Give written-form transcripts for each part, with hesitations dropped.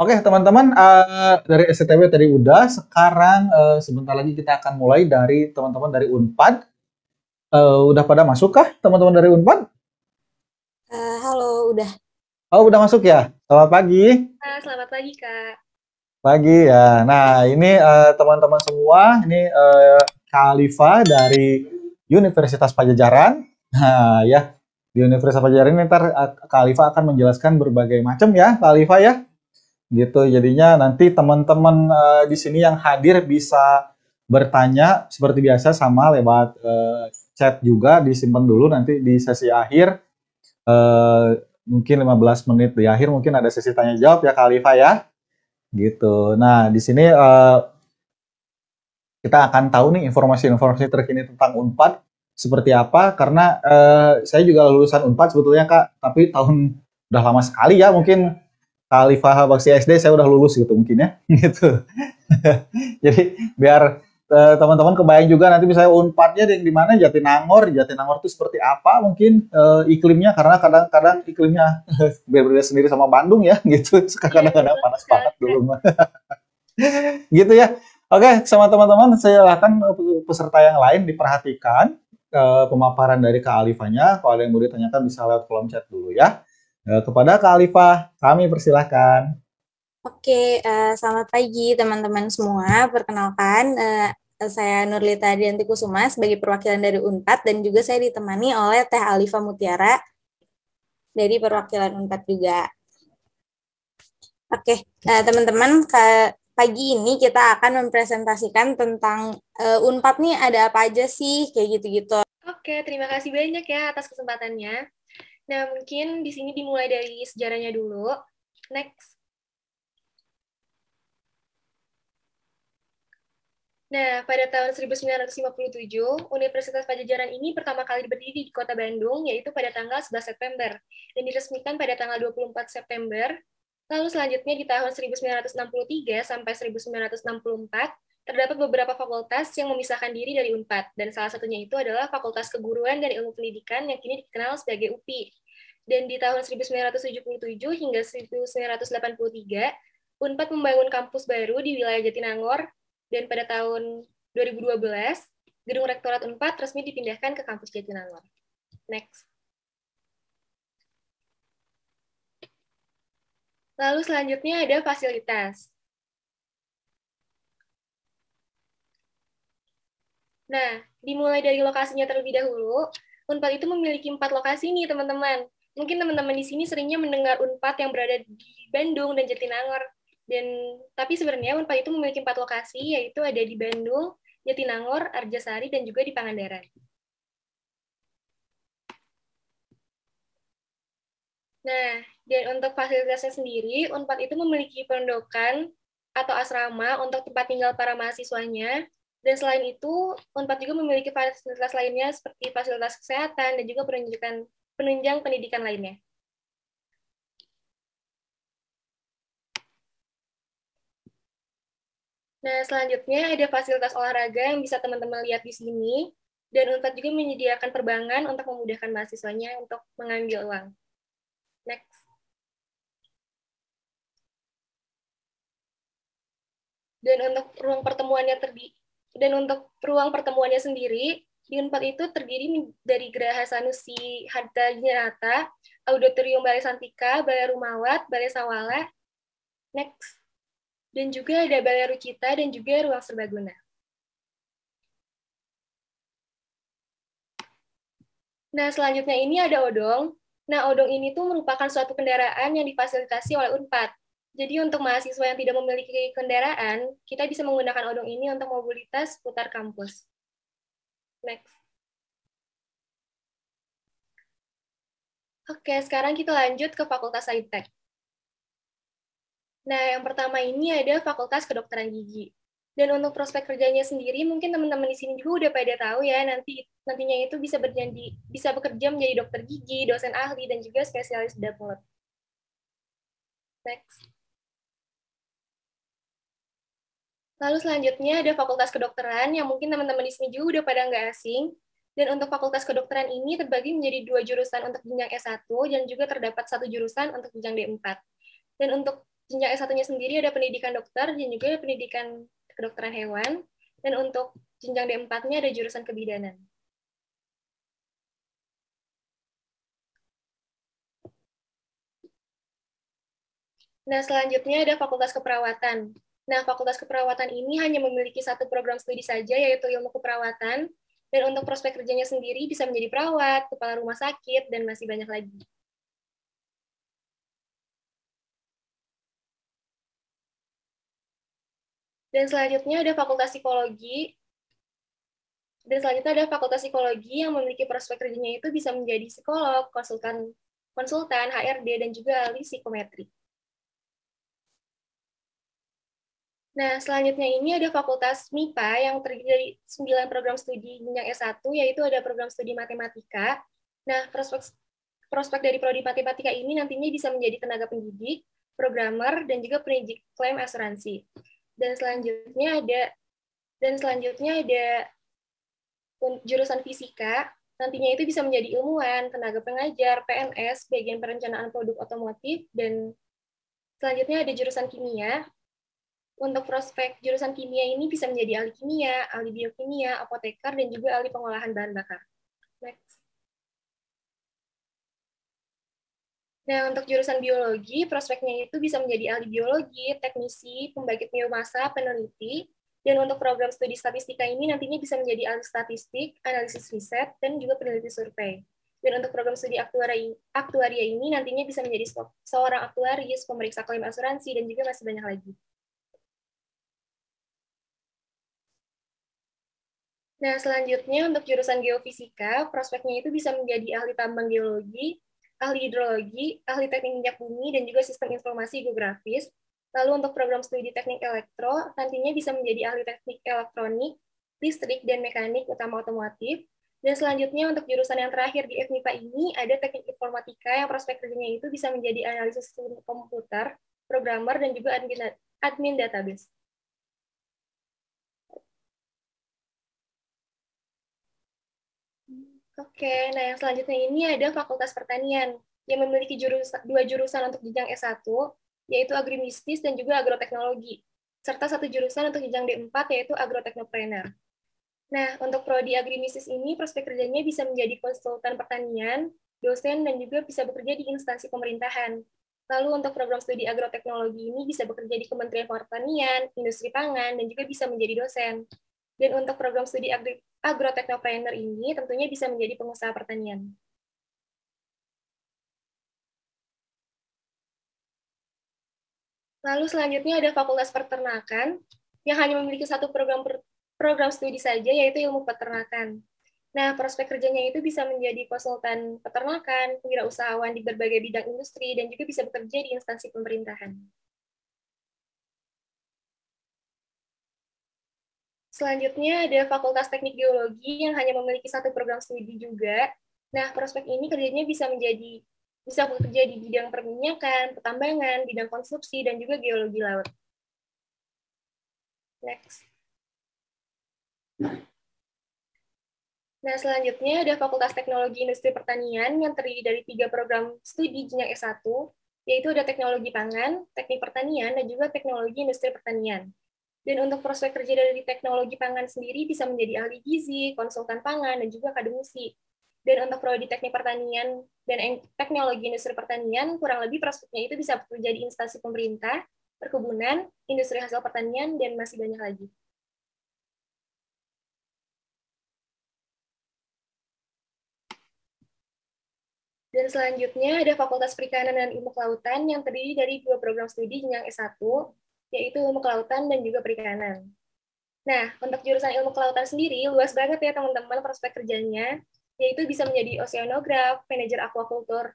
Oke, teman-teman, dari SCTW tadi udah. Sekarang sebentar lagi kita akan mulai dari teman-teman dari Unpad. Udah pada masuk kah teman-teman dari Unpad? Halo, udah. Oh, udah masuk ya. Selamat pagi. Selamat pagi, Kak. Pagi ya. Nah, ini teman-teman semua, ini Kak Alifa dari Universitas Pajajaran. Nah, ya, di Universitas Pajajaran ini ntar Kak Alifa akan menjelaskan berbagai macam ya, Kak Alifa ya. Gitu. Jadinya nanti teman-teman di sini yang hadir bisa bertanya seperti biasa sama lewat chat juga disimpan dulu nanti di sesi akhir mungkin 15 menit di akhir mungkin ada sesi tanya jawab ya Kak Alifa ya. Gitu. Nah, di sini kita akan tahu nih informasi-informasi terkini tentang Unpad seperti apa karena saya juga lulusan Unpad sebetulnya Kak, tapi tahun udah lama sekali ya mungkin Khalifah Bakti SD saya udah lulus gitu mungkin ya gitu. Jadi biar teman-teman kebayang juga nanti misalnya Unpadnya di mana Jatinangor, Jatinangor itu seperti apa mungkin iklimnya karena kadang-kadang iklimnya berbeda sendiri sama Bandung ya gitu. Iya, Kadang-kadang betul panas sekali, banget Kak. dulu mah. Gitu ya. Oke, sama teman-teman saya silakan peserta yang lain diperhatikan pemaparan dari Kak Alifanya. Kalau ada yang mau ditanyakan bisa lewat kolom chat dulu ya. Kepada Kak Alifah, kami persilahkan. Oke, selamat pagi teman-teman semua. Perkenalkan, saya Nurlita Dianti Kusuma sebagai perwakilan dari Unpad dan juga saya ditemani oleh Teh Alifa Mutiara dari perwakilan Unpad juga. Oke, teman-teman, pagi ini kita akan mempresentasikan tentang Unpad nih ada apa aja sih, kayak gitu-gitu. Oke, terima kasih banyak ya atas kesempatannya. Nah, mungkin di sini dimulai dari sejarahnya dulu. Next. Nah, pada tahun 1957, Universitas Pajajaran ini pertama kali berdiri di Kota Bandung, yaitu pada tanggal 11 September, dan diresmikan pada tanggal 24 September. Lalu selanjutnya di tahun 1963 sampai 1964, terdapat beberapa fakultas yang memisahkan diri dari Unpad, dan salah satunya itu adalah Fakultas Keguruan dan Ilmu Pendidikan yang kini dikenal sebagai UPI. Dan di tahun 1977 hingga 1983, Unpad membangun kampus baru di wilayah Jatinangor, dan pada tahun 2012, gedung Rektorat Unpad resmi dipindahkan ke kampus Jatinangor. Next. Lalu selanjutnya ada fasilitas. Nah, dimulai dari lokasinya terlebih dahulu, Unpad itu memiliki 4 lokasi nih, teman-teman. Mungkin teman-teman di sini seringnya mendengar Unpad yang berada di Bandung dan Jatinangor. Tapi sebenarnya Unpad itu memiliki 4 lokasi, yaitu ada di Bandung, Jatinangor, Arjasari, dan juga di Pangandaran. Nah, dan untuk fasilitasnya sendiri, Unpad itu memiliki pondokan atau asrama untuk tempat tinggal para mahasiswanya, dan selain itu, Unpad juga memiliki fasilitas lainnya seperti fasilitas kesehatan dan juga penunjang pendidikan lainnya. Nah, selanjutnya ada fasilitas olahraga yang bisa teman-teman lihat di sini, dan Unpad juga menyediakan perbankan untuk memudahkan mahasiswanya untuk mengambil uang. Next. Dan untuk ruang pertemuannya sendiri, di Unpad itu terdiri dari Geraha Sanusi Hatta Dinata, Auditorium Balai Santika, Balai Rumawat, Balai Sawala, next. Dan juga ada Balai Rucita dan juga ruang serbaguna. Nah, selanjutnya ini ada odong. Nah, odong ini tuh merupakan suatu kendaraan yang difasilitasi oleh Unpad. Jadi untuk mahasiswa yang tidak memiliki kendaraan, kita bisa menggunakan odong ini untuk mobilitas putar kampus. Next. Oke, sekarang kita lanjut ke Fakultas Saintek. Nah, yang pertama ini ada Fakultas Kedokteran Gigi. Dan untuk prospek kerjanya sendiri, mungkin teman-teman di sini juga udah pada tahu ya, nantinya itu bisa bekerja menjadi dokter gigi, dosen ahli, dan juga spesialis bedah mulut. Next. Lalu selanjutnya ada Fakultas Kedokteran, yang mungkin teman-teman di sini juga udah pada nggak asing. Dan untuk Fakultas Kedokteran ini terbagi menjadi 2 jurusan untuk jenjang S1, dan juga terdapat 1 jurusan untuk jenjang D4. Dan untuk jenjang S1-nya sendiri ada pendidikan dokter dan juga pendidikan kedokteran hewan. Dan untuk jenjang D4-nya ada jurusan kebidanan. Nah, selanjutnya ada Fakultas Keperawatan. Nah, Fakultas Keperawatan ini hanya memiliki satu program studi saja, yaitu ilmu keperawatan. Dan untuk prospek kerjanya sendiri bisa menjadi perawat, kepala rumah sakit, dan masih banyak lagi. Dan selanjutnya ada Fakultas Psikologi. Dan selanjutnya ada Fakultas Psikologi yang memiliki prospek kerjanya itu bisa menjadi psikolog, konsultan, HRD, dan juga ahli psikometri. Nah, selanjutnya ini ada Fakultas MIPA yang terdiri dari 9 program studi jenjang S1, yaitu ada program studi matematika. Nah, prospek dari prodi matematika ini nantinya bisa menjadi tenaga pendidik, programmer, dan juga pendidik klaim asuransi. Dan selanjutnya ada jurusan fisika, nantinya itu bisa menjadi ilmuwan, tenaga pengajar, PNS, bagian perencanaan produk otomotif, dan selanjutnya ada jurusan kimia. Untuk prospek jurusan kimia ini bisa menjadi ahli kimia, ahli biokimia, apoteker, dan juga ahli pengolahan bahan bakar. Next. Nah, untuk jurusan biologi, prospeknya itu bisa menjadi ahli biologi, teknisi, pembangkit biomasa, peneliti, dan untuk program studi statistika ini nantinya bisa menjadi ahli statistik, analisis riset, dan juga peneliti survei. Dan untuk program studi aktuaria ini nantinya bisa menjadi seorang aktuaris, pemeriksa klaim asuransi, dan juga masih banyak lagi. Nah, selanjutnya untuk jurusan geofisika, prospeknya itu bisa menjadi ahli tambang geologi, ahli hidrologi, ahli teknik minyak bumi, dan juga sistem informasi geografis. Lalu untuk program studi teknik elektro, nantinya bisa menjadi ahli teknik elektronik, listrik, dan mekanik utama otomotif. Dan selanjutnya untuk jurusan yang terakhir di FMIPA ini, ada teknik informatika yang prospek kerjanya itu bisa menjadi analisis sistem komputer, programmer, dan juga admin database. Oke, nah yang selanjutnya ini ada Fakultas Pertanian yang memiliki dua jurusan untuk jenjang S1, yaitu agribisnis dan juga agroteknologi, serta satu jurusan untuk jenjang D4, yaitu agroteknopreneur. Nah, untuk prodi agribisnis ini, prospek kerjanya bisa menjadi konsultan pertanian, dosen, dan juga bisa bekerja di instansi pemerintahan. Lalu untuk program studi agroteknologi ini bisa bekerja di Kementerian Pertanian, Industri Pangan, dan juga bisa menjadi dosen. Dan untuk program studi agroteknopreneur ini tentunya bisa menjadi pengusaha pertanian. Lalu selanjutnya ada Fakultas Peternakan yang hanya memiliki satu program studi saja, yaitu ilmu peternakan. Nah, prospek kerjanya itu bisa menjadi konsultan peternakan, wirausahawan di berbagai bidang industri, dan juga bisa bekerja di instansi pemerintahan. Selanjutnya ada Fakultas Teknik Geologi yang hanya memiliki satu program studi juga. Nah, prospek ini kerjanya bisa bekerja di bidang perminyakan, pertambangan, bidang konstruksi, dan juga geologi laut. Next. Nah, selanjutnya ada Fakultas Teknologi Industri Pertanian yang terdiri dari 3 program studi jenjang S1, yaitu ada Teknologi Pangan, Teknik Pertanian, dan juga Teknologi Industri Pertanian. Dan untuk prospek kerja dari teknologi pangan sendiri bisa menjadi ahli gizi, konsultan pangan, dan juga akademisi. Dan untuk prodi teknik pertanian dan teknologi industri pertanian, kurang lebih prospeknya itu bisa bekerja di instansi pemerintah, perkebunan, industri hasil pertanian, dan masih banyak lagi. Dan selanjutnya ada Fakultas Perikanan dan Ilmu Kelautan yang terdiri dari 2 program studi jenjang S1, yaitu Ilmu Kelautan dan juga Perikanan. Nah, untuk jurusan Ilmu Kelautan sendiri, luas banget ya teman-teman prospek kerjanya, yaitu bisa menjadi oceanograf, manajer aquacultur,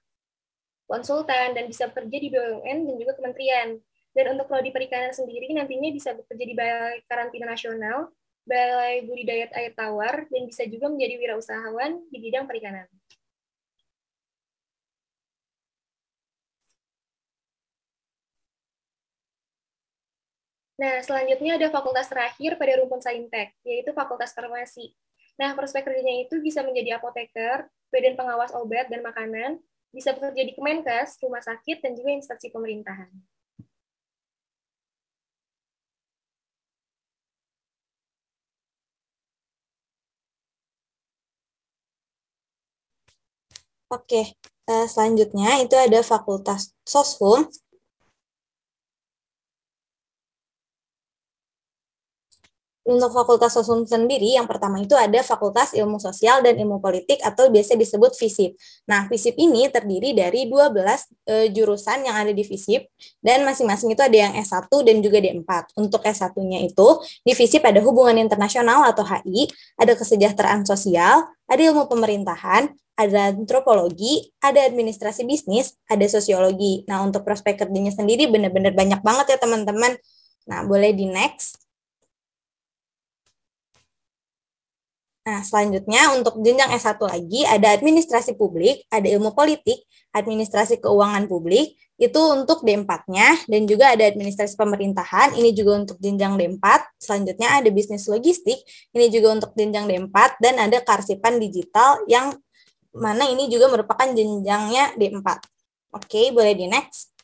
konsultan, dan bisa bekerja di BUMN dan juga kementerian. Dan untuk prodi perikanan sendiri nantinya bisa bekerja di Balai Karantina Nasional, Balai Budidaya Air Tawar, dan bisa juga menjadi wirausahawan di bidang perikanan. Nah, selanjutnya ada fakultas terakhir pada rumpun Saintek, yaitu Fakultas Farmasi. Nah, prospek kerjanya itu bisa menjadi apoteker, badan pengawas obat dan makanan, bisa bekerja di Kemenkes, rumah sakit, dan juga instansi pemerintahan. Oke, selanjutnya itu ada Fakultas Soshum. Untuk Fakultas Sosum sendiri, yang pertama itu ada Fakultas Ilmu Sosial dan Ilmu Politik atau biasa disebut FISIP. Nah, FISIP ini terdiri dari 12 jurusan yang ada di FISIP, dan masing-masing itu ada yang S1 dan juga D4. Untuk S1-nya itu, di FISIP ada Hubungan Internasional atau HI, ada Kesejahteraan Sosial, ada Ilmu Pemerintahan, ada Antropologi, ada Administrasi Bisnis, ada Sosiologi. Nah, untuk prospek kerjanya sendiri benar-benar banyak banget ya teman-teman. Nah, boleh di next. Nah, selanjutnya untuk jenjang S1 lagi ada administrasi publik, ada ilmu politik, administrasi keuangan publik, itu untuk D4-nya, dan juga ada administrasi pemerintahan, ini juga untuk jenjang D4. Selanjutnya ada bisnis logistik, ini juga untuk jenjang D4, dan ada kearsipan digital yang mana ini juga merupakan jenjangnya D4. Oke, boleh di next.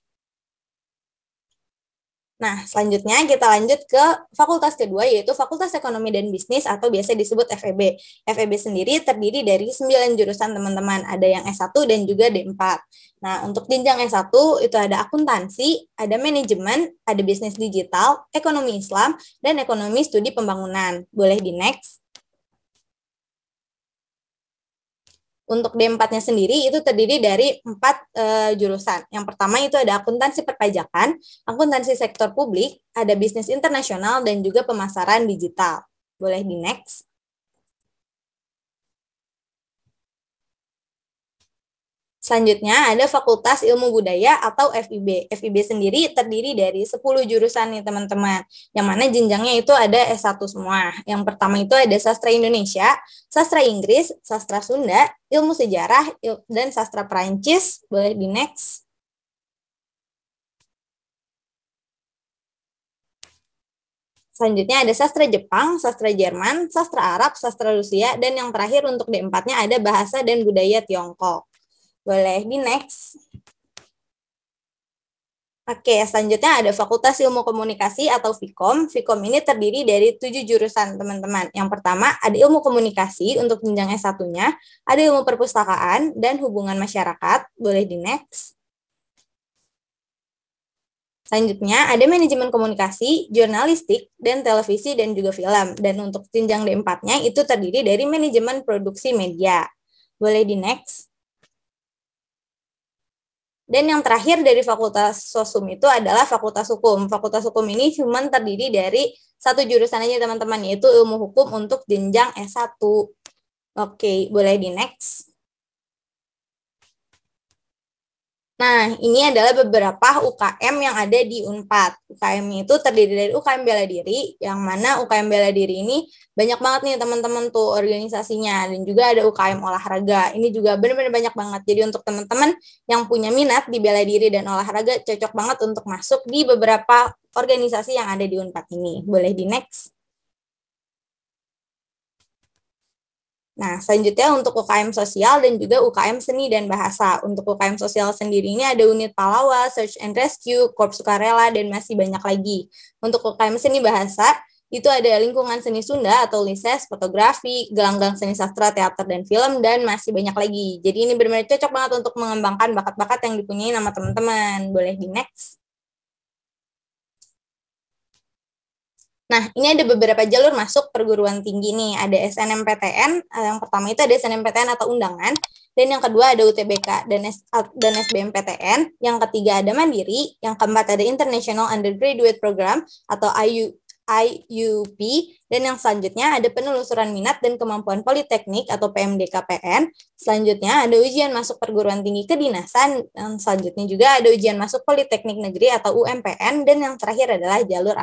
Nah, selanjutnya kita lanjut ke fakultas kedua, yaitu Fakultas Ekonomi dan Bisnis atau biasa disebut FEB. FEB sendiri terdiri dari 9 jurusan teman-teman, ada yang S1 dan juga D4. Nah, untuk jenjang S1 itu ada akuntansi, ada manajemen, ada bisnis digital, ekonomi Islam, dan ekonomi studi pembangunan. Boleh di next. Untuk D4-nya sendiri itu terdiri dari 4 jurusan. Yang pertama itu ada akuntansi perpajakan, akuntansi sektor publik, ada bisnis internasional, dan juga pemasaran digital. Boleh di next. Selanjutnya ada Fakultas Ilmu Budaya atau FIB. FIB sendiri terdiri dari 10 jurusan nih teman-teman, yang mana jenjangnya itu ada S1 semua. Yang pertama itu ada Sastra Indonesia, Sastra Inggris, Sastra Sunda, Ilmu Sejarah, dan Sastra Perancis. Boleh di next. Selanjutnya ada Sastra Jepang, Sastra Jerman, Sastra Arab, Sastra Rusia, dan yang terakhir untuk D4-nya ada Bahasa dan Budaya Tiongkok. Boleh di next. Oke, selanjutnya ada Fakultas Ilmu Komunikasi atau FIKOM. FIKOM ini terdiri dari 7 jurusan, teman-teman. Yang pertama, ada Ilmu Komunikasi untuk jenjang S1-nya, ada Ilmu Perpustakaan dan Hubungan Masyarakat. Boleh di next. Selanjutnya, ada Manajemen Komunikasi, Jurnalistik, dan Televisi dan juga Film. Dan untuk jenjang D4-nya itu terdiri dari Manajemen Produksi Media. Boleh di next. Dan yang terakhir dari Fakultas Sosum itu adalah Fakultas Hukum. Fakultas Hukum ini cuma terdiri dari 1 jurusan aja teman-teman, yaitu Ilmu Hukum untuk jenjang S1. Oke, boleh di next. Nah, ini adalah beberapa UKM yang ada di UNPAD. UKM itu terdiri dari UKM Bela Diri, yang mana UKM Bela Diri ini banyak banget nih teman-teman tuh organisasinya, dan juga ada UKM Olahraga. Ini juga benar-benar banyak banget. Jadi untuk teman-teman yang punya minat di Bela Diri dan olahraga, cocok banget untuk masuk di beberapa organisasi yang ada di UNPAD ini. Boleh di next. Nah, selanjutnya untuk UKM Sosial dan juga UKM Seni dan Bahasa. Untuk UKM Sosial sendiri ini ada unit Palawa, Search and Rescue, Korps Sukarela, dan masih banyak lagi. Untuk UKM Seni Bahasa, itu ada Lingkungan Seni Sunda atau LISES, Fotografi, Gelanggang Seni Sastra, Teater, dan Film, dan masih banyak lagi. Jadi ini benar-benar cocok banget untuk mengembangkan bakat-bakat yang dipunyai nama teman-teman. Boleh di next. Nah, ini ada beberapa jalur masuk perguruan tinggi nih. Ada SNMPTN, yang pertama itu ada SNMPTN atau undangan, dan yang kedua ada UTBK dan SBMPTN, yang ketiga ada Mandiri, yang keempat ada International Undergraduate Program atau IUP, dan yang selanjutnya ada penelusuran minat dan kemampuan politeknik atau PMDKPN. Selanjutnya ada ujian masuk perguruan tinggi kedinasan, yang selanjutnya juga ada ujian masuk Politeknik Negeri atau UMPN, dan yang terakhir adalah jalur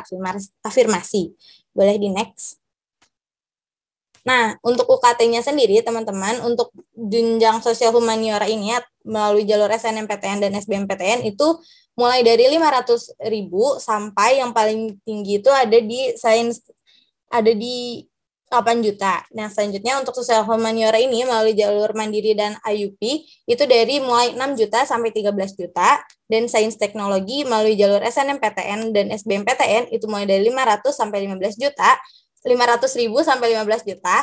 afirmasi. Boleh di next. Nah, untuk UKT-nya sendiri, teman-teman, untuk jenjang sosial humaniora ini melalui jalur SNMPTN dan SBMPTN itu mulai dari 500.000 sampai yang paling tinggi itu ada di sains, ada di 8 juta. Nah, selanjutnya untuk sosial humaniora ini melalui jalur Mandiri dan IUP itu dari mulai 6 juta sampai 13 juta, dan sains teknologi melalui jalur SNMPTN dan SBMPTN itu mulai dari 500 sampai 15 juta, 500.000 sampai 15 juta.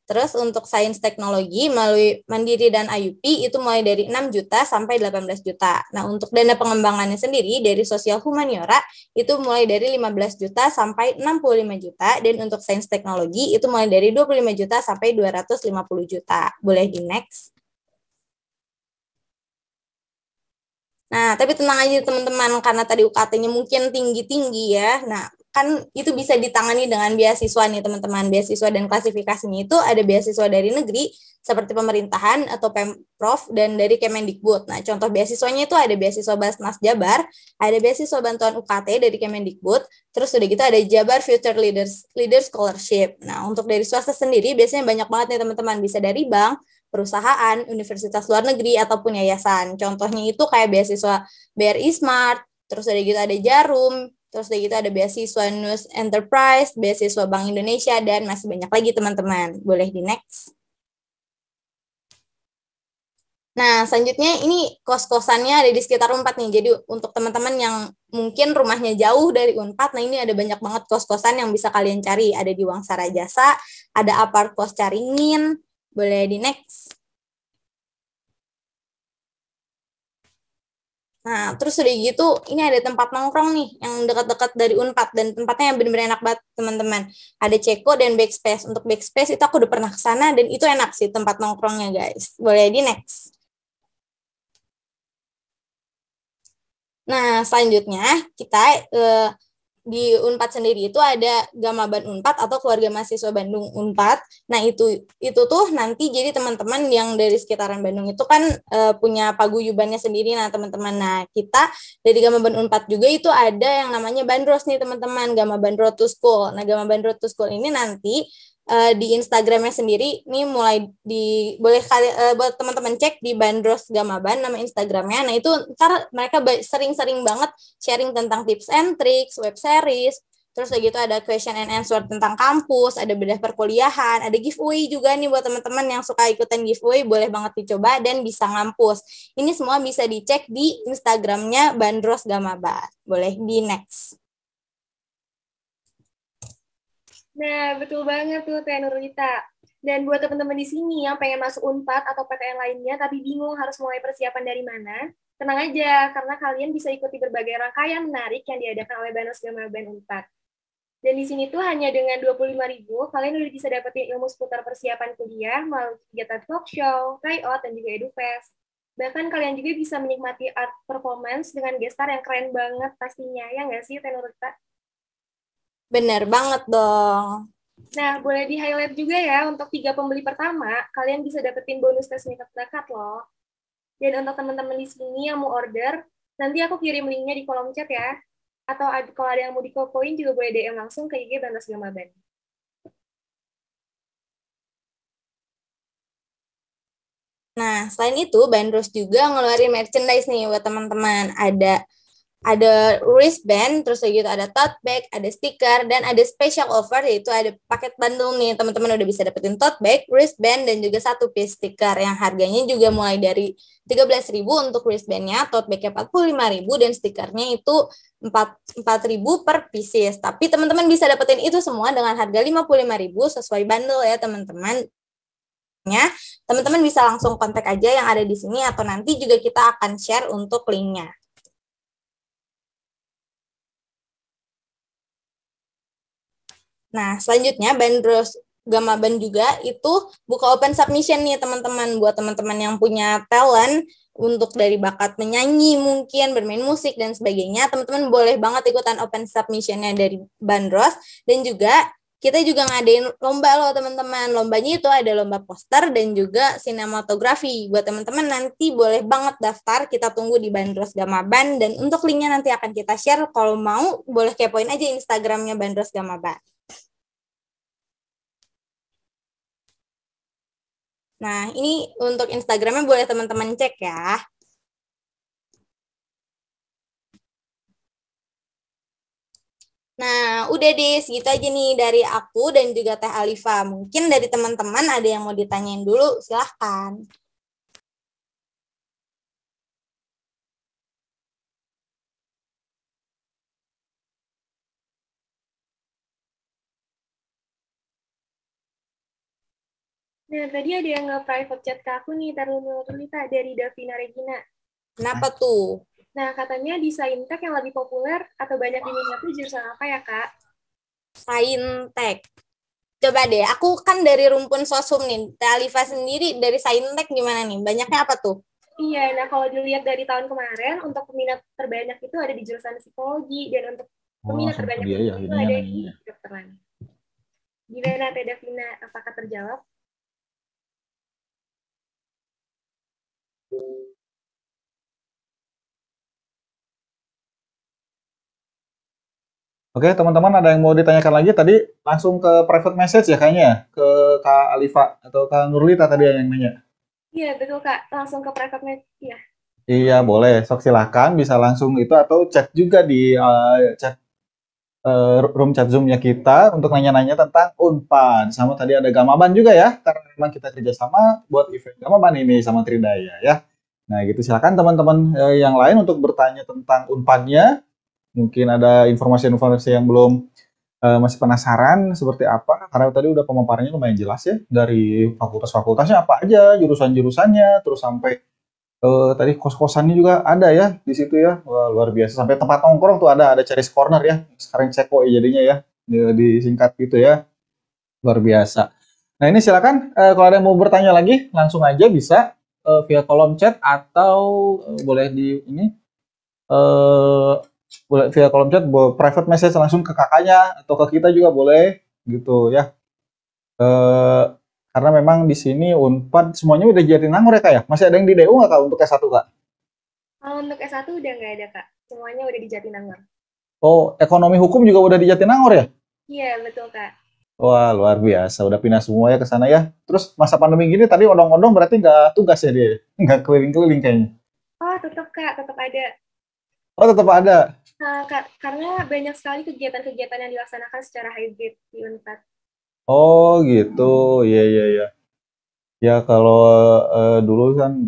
Terus untuk sains teknologi melalui Mandiri dan IUP itu mulai dari 6 juta sampai 18 juta. Nah, untuk dana pengembangannya sendiri dari sosial humaniora itu mulai dari 15 juta sampai 65 juta, dan untuk sains teknologi itu mulai dari 25 juta sampai 250 juta. Boleh di next. Nah, tapi tenang aja teman-teman, karena tadi UKT-nya mungkin tinggi-tinggi ya. Nah, kan itu bisa ditangani dengan beasiswa nih teman-teman. Beasiswa dan klasifikasinya itu ada beasiswa dari negeri, seperti pemerintahan atau Pemprov, dan dari Kemendikbud. Nah, contoh beasiswanya itu ada beasiswa Basnas Jabar, ada beasiswa bantuan UKT dari Kemendikbud, terus udah gitu ada Jabar Future Leader Scholarship. Nah, untuk dari swasta sendiri biasanya banyak banget nih teman-teman, bisa dari bank, perusahaan, universitas luar negeri, ataupun yayasan. Contohnya itu kayak beasiswa BRI Smart, terus ada gitu ada Jarum, terus ada gitu ada beasiswa News Enterprise, beasiswa Bank Indonesia, dan masih banyak lagi teman-teman. Boleh di next. Nah, selanjutnya ini kos-kosannya ada di sekitar Unpad nih. Jadi untuk teman-teman yang mungkin rumahnya jauh dari Unpad, nah ini ada banyak banget kos-kosan yang bisa kalian cari. Ada di Wangsara Jasa, ada Apart Kos Caringin. Boleh di next. Nah, terus udah gitu, ini ada tempat nongkrong nih yang dekat-dekat dari Unpad, dan tempatnya yang benar-benar enak banget, teman-teman. Ada Ceko dan Backspace. Untuk Backspace itu aku udah pernah ke sana dan itu enak sih tempat nongkrongnya, guys. Boleh di next. Nah, selanjutnya kita di Unpad sendiri itu ada Gamaban Unpad atau Keluarga Mahasiswa Bandung Unpad. Nah, itu tuh nanti jadi teman-teman yang dari sekitaran Bandung itu kan punya paguyubannya sendiri. Nah, teman-teman. Nah, kita dari Gamaban Unpad juga itu ada yang namanya Bandros nih, teman-teman. Gamaban Road to School. Nah, Gamaban Road to School ini nanti di Instagramnya sendiri ini mulai boleh buat teman-teman cek di Bandros Gamaban nama Instagramnya. Nah, itu ntar mereka sering-sering banget sharing tentang tips and tricks, web series, terus kayak gitu ada question and answer tentang kampus, ada bedah perkuliahan, ada giveaway juga nih buat teman-teman yang suka ikutan giveaway, boleh banget dicoba dan bisa ngampus. Ini semua bisa dicek di Instagramnya Bandros Gamaban. Boleh di next. Nah, betul banget tuh Teh Nurlita. Dan buat teman-teman di sini yang pengen masuk Unpad atau PTN lainnya tapi bingung harus mulai persiapan dari mana, tenang aja, karena kalian bisa ikuti berbagai rangkaian menarik yang diadakan oleh Banos Gamaban Unpad. Dan di sini tuh hanya dengan 25.000, kalian udah bisa dapetin ilmu seputar persiapan kuliah melalui kegiatan talk show, tryout, dan juga edufest. Bahkan kalian juga bisa menikmati art performance dengan gestar yang keren banget pastinya, ya nggak sih, Teh Nurlita? Bener banget dong. Nah, boleh di-highlight juga ya, untuk 3 pembeli pertama, kalian bisa dapetin bonus tes minat bakat loh. Dan untuk teman-teman di sini yang mau order, nanti aku kirim linknya di kolom chat ya. Atau kalau ada yang mau dikopoin juga boleh DM langsung ke IG Bantas Gamaban. Nah, selain itu, Bandros juga ngeluarin merchandise nih buat teman-teman. Ada wristband, terus gitu ada tote bag, ada stiker, dan ada special offer, yaitu ada paket bundle nih. Teman-teman udah bisa dapetin tote bag, wristband, dan juga satu piece stiker yang harganya juga mulai dari 13.000 untuk wristbandnya, tote bagnya 45.000, dan stikernya itu 4.000 per pieces. Tapi teman-teman bisa dapetin itu semua dengan harga 55.000 sesuai bundle ya teman-teman. Teman-teman bisa langsung kontak aja yang ada di sini, atau nanti juga kita akan share untuk linknya. Nah, selanjutnya Bandros Gamaban juga itu buka open submission nih teman-teman, buat teman-teman yang punya talent untuk dari bakat menyanyi, mungkin bermain musik dan sebagainya. Teman-teman boleh banget ikutan open submission-nya dari Bandros, dan juga kita juga ngadain lomba loh teman-teman. Lombanya itu ada lomba poster dan juga sinematografi. Buat teman-teman nanti boleh banget daftar, kita tunggu di Bandros Gamaban, dan untuk linknya nanti akan kita share. Kalau mau boleh kepoin aja Instagramnya Bandros Gamaban. Nah, ini untuk Instagramnya boleh teman-teman cek ya. Nah, udah deh, segitu aja nih dari aku dan juga Teh Alifa. Mungkin dari teman-teman ada yang mau ditanyain dulu, silahkan. Nah, tadi ada yang nge-private chat ke aku nih, taruh Lita dari Davina Regina. Kenapa tuh? Nah, katanya di Saintek yang lebih populer atau banyak diminati jurusan apa ya, Kak? Saintek. Coba deh, aku kan dari rumpun sosum nih. Teh Alifa sendiri dari Saintek gimana nih? Banyaknya apa tuh? Iya, nah kalau dilihat dari tahun kemarin, untuk peminat terbanyak itu ada di jurusan psikologi, dan untuk Oh, peminat langsung ke terbanyak dia ya itu ininya ada di nanya. kedokteran. Gimana Teh Davina, apakah terjawab? Oke, teman-teman ada yang mau ditanyakan lagi? Tadi langsung ke private message ya kayaknya ya? Ke Kak Alifa atau Kak Nurlita tadi yang nanya. Iya, betul Kak. Langsung ke private message. Iya. Iya, boleh. Sok silahkan bisa langsung itu atau chat juga di chat room chat Zoom-nya kita untuk nanya-nanya tentang Unpad. Sama tadi ada Gamaban juga ya, karena memang kita kerjasama buat event Gamaban ini sama Tridaya ya. Nah gitu silakan teman-teman yang lain untuk bertanya tentang Unpadnya. Mungkin ada informasi-informasi yang belum masih penasaran seperti apa, karena tadi udah pemaparannya lumayan jelas ya, dari fakultas-fakultasnya apa aja, jurusan-jurusannya, terus sampai tadi kos-kosannya juga ada ya di situ ya. Wah, luar biasa. Sampai tempat nongkrong tuh ada Ceris Corner ya. Sekarang Ceko ya jadinya ya. Disingkat gitu ya. Luar biasa. Nah, ini silakan kalau ada yang mau bertanya lagi langsung aja bisa via kolom chat atau boleh di ini boleh via kolom chat, private message langsung ke kakaknya atau ke kita juga boleh gitu ya. Eh, karena memang di sini Unpad semuanya udah jadi Jatinangor ya kak ya. Masih ada yang di DU nggak kak untuk S1 kak? Kalau untuk S1 udah nggak ada Kak. Semuanya udah di Jatinangor. Oh, ekonomi hukum juga udah di Jatinangor ya? Iya, betul Kak. Wah, luar biasa. Udah pindah semua ya ke sana ya. Terus masa pandemi gini tadi odong-odong berarti nggak tugas ya dia? Nggak keliling-keliling kayaknya. Oh, tetap Kak, tetap ada. Oh, tetap ada. Nah, Kak, karena banyak sekali kegiatan-kegiatan yang dilaksanakan secara hybrid di Unpad. Oh, gitu. Iya, iya, iya. Ya, kalau dulu kan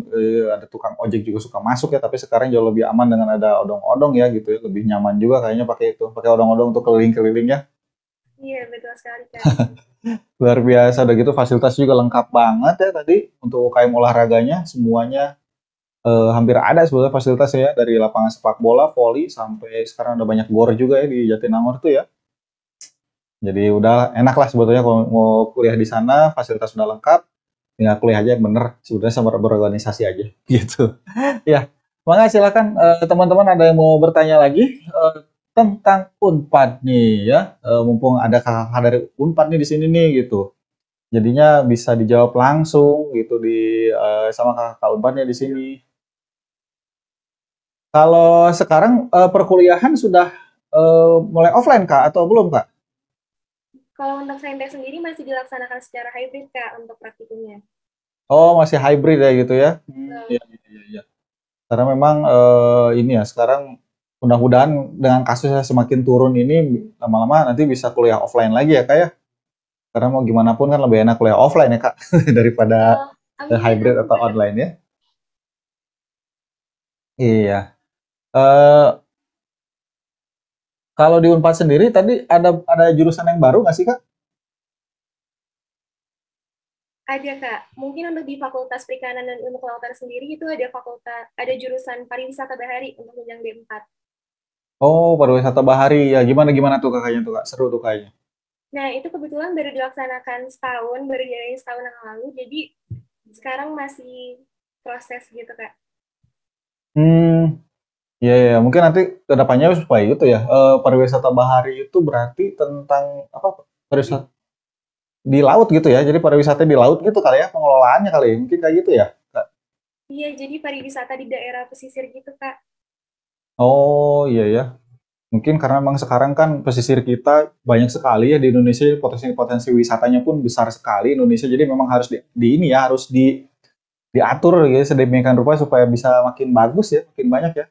ada tukang ojek juga suka masuk ya, tapi sekarang jauh lebih aman dengan ada odong-odong ya gitu ya. Lebih nyaman juga kayaknya pakai itu. Pakai odong-odong untuk keliling-keliling ya. Iya, betul sekali Kak. Luar biasa. Udah gitu fasilitas juga lengkap banget ya tadi. Untuk UKM olahraganya semuanya hampir ada sebetulnya fasilitasnya ya, dari lapangan sepak bola, voli, sampai sekarang ada banyak gor juga ya di Jatinangor tuh ya. Jadi udah enak lah sebetulnya kalau mau kuliah di sana, fasilitas sudah lengkap, tinggal kuliah aja yang bener, sebetulnya sama berorganisasi aja gitu. Ya, makanya silakan teman-teman ada yang mau bertanya lagi tentang Unpad nih ya. Mumpung ada kakak dari Unpad nih di sini nih gitu. Jadinya bisa dijawab langsung gitu di sama kakak Unpadnya di sini. Kalau sekarang perkuliahan sudah mulai offline Kak atau belum Kak? Kalau untuk Saintek sendiri masih dilaksanakan secara hybrid Kak untuk praktikumnya. Oh, masih hybrid ya gitu ya? Betul. Iya, iya, iya, iya. Karena memang ini ya sekarang mudah-mudahan dengan kasusnya semakin turun ini lama-lama nanti bisa kuliah offline lagi ya Kak ya? Karena mau gimana pun kan lebih enak kuliah offline ya Kak daripada Oh, amin, hybrid amin atau Kak. online ya. Iya. Eh kalau di Unpad sendiri tadi ada jurusan yang baru nggak sih Kak? Ada Kak. Mungkin untuk di Fakultas Perikanan dan Ilmu Kelautan sendiri itu ada jurusan pariwisata bahari untuk jenjang D4. Oh, pariwisata bahari ya. Gimana gimana tuh kakaknya tuh Kak? Seru tuh kayaknya. Nah, itu kebetulan baru dilaksanakan setahun, baru diadain setahun yang lalu, jadi sekarang masih proses gitu, Kak. Hmm, ya, ya, mungkin nanti kedepannya supaya gitu ya. Pariwisata bahari itu berarti tentang apa? Pariwisata di laut gitu ya. Jadi pariwisata di laut gitu kali ya pengelolaannya kali ya. Mungkin kayak gitu ya. Kak? Iya, jadi pariwisata di daerah pesisir gitu, Kak. Oh iya ya. Mungkin karena memang sekarang kan pesisir kita banyak sekali ya di Indonesia, potensi-potensi wisatanya pun besar sekali Indonesia. Jadi memang harus di ini ya, harus diatur ya sedemikian rupa supaya bisa makin bagus ya, makin banyak ya.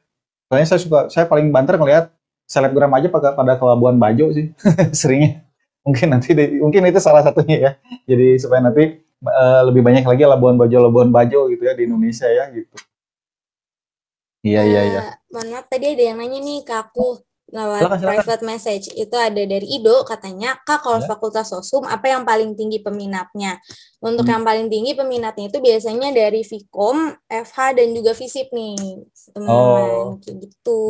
Soalnya saya paling banter ngelihat selebgram aja pada ke Labuan Bajo sih seringnya. Mungkin itu salah satunya ya. Jadi supaya nanti lebih banyak lagi Labuan Bajo gitu ya di Indonesia ya gitu. Iya, iya, iya. Mohon maaf tadi ada yang nanya nih ke aku. lewat Silakan. private message. Itu ada dari Ido, katanya, Kak, kalau Ya. Fakultas Sosum, apa yang paling tinggi peminatnya? Untuk Hmm. yang paling tinggi peminatnya itu biasanya dari Vkom, FH, dan juga Visip nih, teman-teman. Kayak gitu.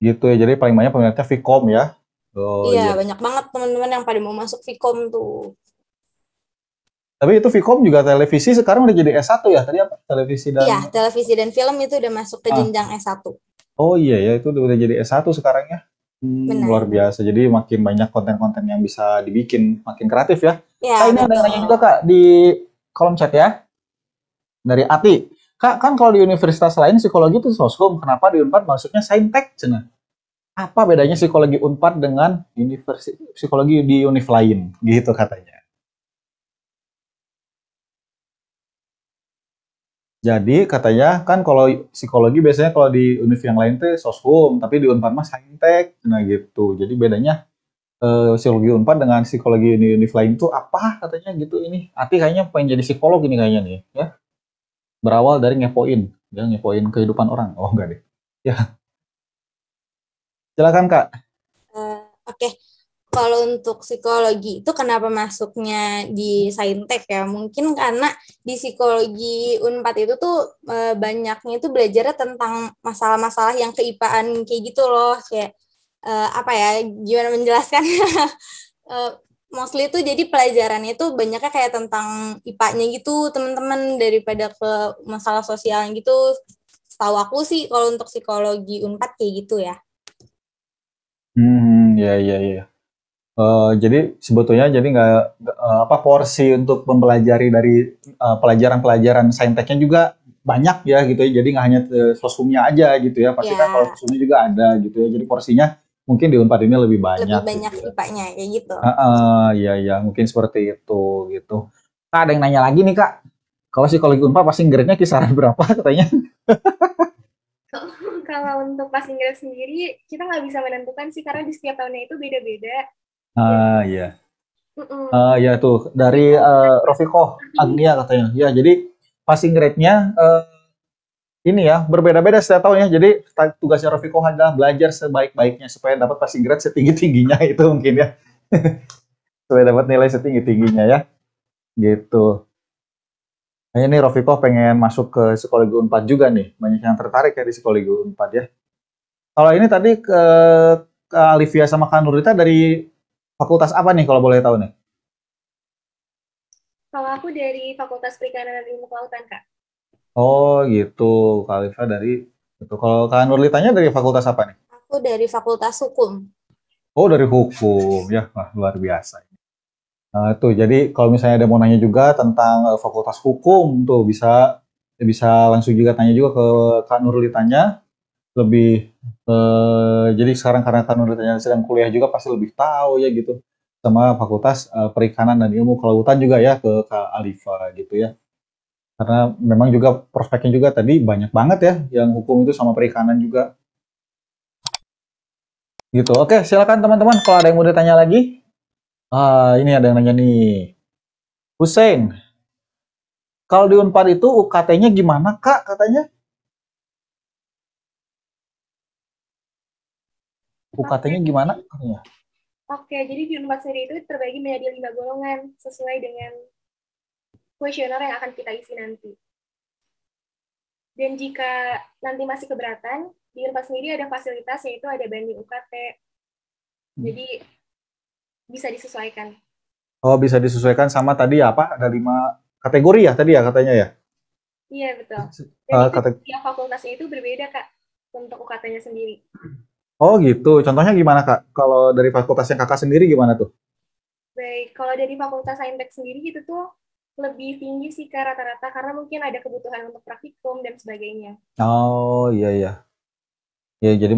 Gitu ya. Jadi paling banyak peminatnya Vkom ya. Oh Iya, iya. banyak banget teman-teman yang pada mau masuk Vkom tuh. Tapi itu Vkom juga televisi sekarang udah jadi S1 ya. Tadi apa? Televisi Iya, dan televisi dan film itu udah masuk ke jenjang S1. Oh iya ya, itu udah jadi S1 sekarang ya. Luar Benar. biasa. Jadi makin banyak konten-konten yang bisa dibikin, makin kreatif ya. Ya, Kak, ini ada yang nanya juga betul. Kak di kolom chat ya. Dari Ati. Kak, kan kalau di universitas lain psikologi itu soshum, kenapa di Unpad maksudnya saintek? Cenah. Apa bedanya psikologi Unpad dengan psikologi di univ lain? Gitu katanya. Jadi katanya kan kalau psikologi biasanya kalau di univ yang lain tuh soshum, tapi di Unpad mah saintek. Nah gitu. Jadi bedanya psikologi Unpad dengan psikologi di univ lain tuh apa katanya gitu ini. Ati kayaknya pengen jadi psikolog ini kayaknya nih ya. Berawal dari ngepoin, ya ngepoin kehidupan orang. Oh enggak deh. Ya, silakan Kak. Oke. Kalau untuk psikologi itu kenapa masuknya di saintek ya? Mungkin karena di psikologi Unpad itu tuh banyaknya itu belajarnya tentang masalah-masalah yang keipaan kayak gitu loh. Kayak apa ya? Gimana menjelaskan? Mostly itu jadi pelajarannya itu banyaknya kayak tentang IPA-nya gitu, teman-teman, daripada ke masalah sosialnya gitu. Setahu aku sih kalau untuk psikologi Unpad kayak gitu ya. Ya. Jadi sebetulnya jadi nggak apa porsi untuk mempelajari dari pelajaran-pelajaran sainteknya juga banyak ya gitu ya. Jadi nggak hanya soshumnya aja gitu ya. Pasti kan kalau Ya, soshumnya juga ada gitu ya. Jadi porsinya mungkin di Unpad ini lebih lebih banyak banyak gitu ya. IPA-nya kayak gitu. Iya mungkin seperti itu gitu. Kak, ada yang nanya lagi nih Kak. Kalau psikologi Unpad pasti grade-nya kisaran berapa katanya? Kalau untuk passing grade sendiri, kita nggak bisa menentukan sih, karena di setiap tahunnya itu beda-beda. Iya. Mm-mm. Ya tuh dari Rofiko Agnia katanya. Ya, jadi passing grade-nya ini ya berbeda-beda setiap tahun ya. Jadi tugasnya Rofiko adalah belajar sebaik-baiknya supaya dapat passing grade setinggi-tingginya itu mungkin ya. Supaya dapat nilai setinggi-tingginya ya. Gitu. Nah, ini Rofiko pengen masuk ke psikologi Unpad juga nih. Banyak yang tertarik ya di psikologi Unpad ya. Kalau ini tadi ke Alivia sama Kak Nurita dari fakultas apa nih kalau boleh tahu nih? Kalau aku dari Fakultas Perikanan dan Ilmu Kelautan, Kak. Oh gitu, Kak Alivia dari itu. Kalau Kak Nurlitanya dari fakultas apa nih? Aku dari Fakultas Hukum. Oh dari hukum ya, wah, luar biasa. Nah, tuh jadi kalau misalnya ada mau nanya juga tentang fakultas hukum tuh bisa langsung juga tanya juga ke Kak Nurlitanya lebih jadi sekarang karena Kak Nurlitanya sedang kuliah juga pasti lebih tahu ya gitu sama fakultas perikanan dan ilmu kelautan juga ya ke Kak Alifa gitu ya. Karena memang juga prospeknya juga tadi banyak banget ya yang hukum itu sama perikanan juga gitu. Oke, silakan teman-teman kalau ada yang mau ditanya lagi. Ini ada yang nanya nih. Hussein, kalau di Unpad itu UKT-nya gimana Kak katanya? UKT-nya gimana? Oke, jadi di Unpad sendiri itu terbagi menjadi 5 golongan sesuai dengan kuesioner yang akan kita isi nanti. Dan jika nanti masih keberatan, di Unpad sendiri ada fasilitas yaitu ada banding UKT. Jadi bisa disesuaikan. Oh, bisa disesuaikan sama tadi ya apa? Ada 5 kategori ya tadi ya katanya ya? Iya, betul. Dan Kate- tiap fakultasnya itu berbeda, Kak, untuk UKT-nya sendiri. Oh gitu. Contohnya gimana Kak? Kalau dari fakultas yang Kakak sendiri gimana tuh? Baik, kalau dari Fakultas Saintek sendiri gitu tuh lebih tinggi sih ke rata-rata karena mungkin ada kebutuhan untuk praktikum dan sebagainya. Oh iya. Ya jadi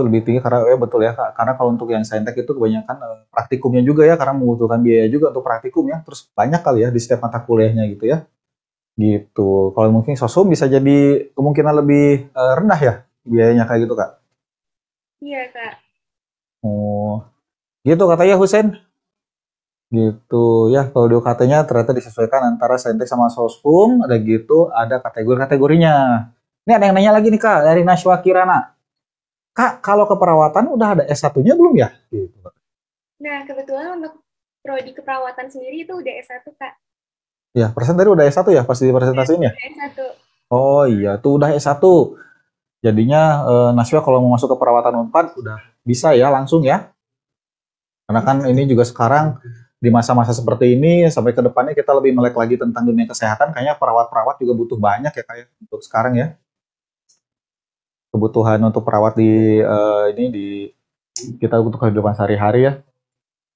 lebih tinggi karena ya betul ya Kak. Karena kalau untuk yang saintek itu kebanyakan praktikumnya juga ya karena membutuhkan biaya juga untuk praktikum ya. Terus banyak kali ya di setiap mata kuliahnya gitu ya. Gitu. Kalau mungkin sosum bisa jadi kemungkinan lebih rendah ya biayanya kayak gitu Kak. Iya, Kak. Oh, gitu katanya Husen. Gitu ya. Kalau di UKT-nya ternyata disesuaikan antara saintek sama sosum. Ada gitu, ada kategori-kategorinya. Ini ada yang nanya lagi nih Kak dari Nashwa Kirana. Kak, kalau keperawatan udah ada S1-nya belum ya? Gitu. Nah, kebetulan untuk prodi keperawatan sendiri itu udah S1, Kak. Ya, persen tadi udah S1 ya pas di presentasiin ya? Udah S1. Oh iya, tuh udah S1. Jadinya Naswa kalau mau masuk ke perawatan Unpad udah bisa ya langsung ya. Karena kan ini juga sekarang di masa-masa seperti ini sampai ke depannya kita lebih melek lagi tentang dunia kesehatan, kayaknya perawat-perawat juga butuh banyak ya kayak untuk sekarang ya. Kebutuhan untuk perawat di ini di kita untuk kehidupan sehari-hari ya.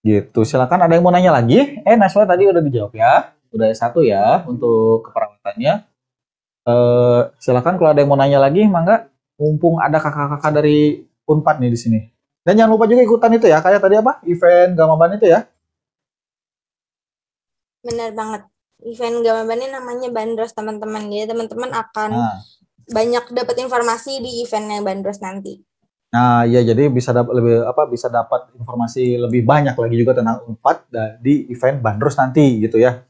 Gitu. Silakan ada yang mau nanya lagi? Naswa tadi udah dijawab ya. Udah S1 ya untuk keperawatannya. Silakan kalau ada yang mau nanya lagi, mangga. Mumpung ada kakak-kakak dari Unpad nih di sini. Dan jangan lupa juga ikutan itu ya, kayak tadi apa? Event Gamaban itu ya. Benar banget. Event Gamaban ini namanya Bandros, teman-teman. Jadi teman-teman akan Nah, banyak dapat informasi di eventnya Bandros nanti. nah ya jadi bisa dapat lebih apa bisa dapat informasi lebih banyak lagi juga tentang Unpad di event Bandros nanti gitu ya.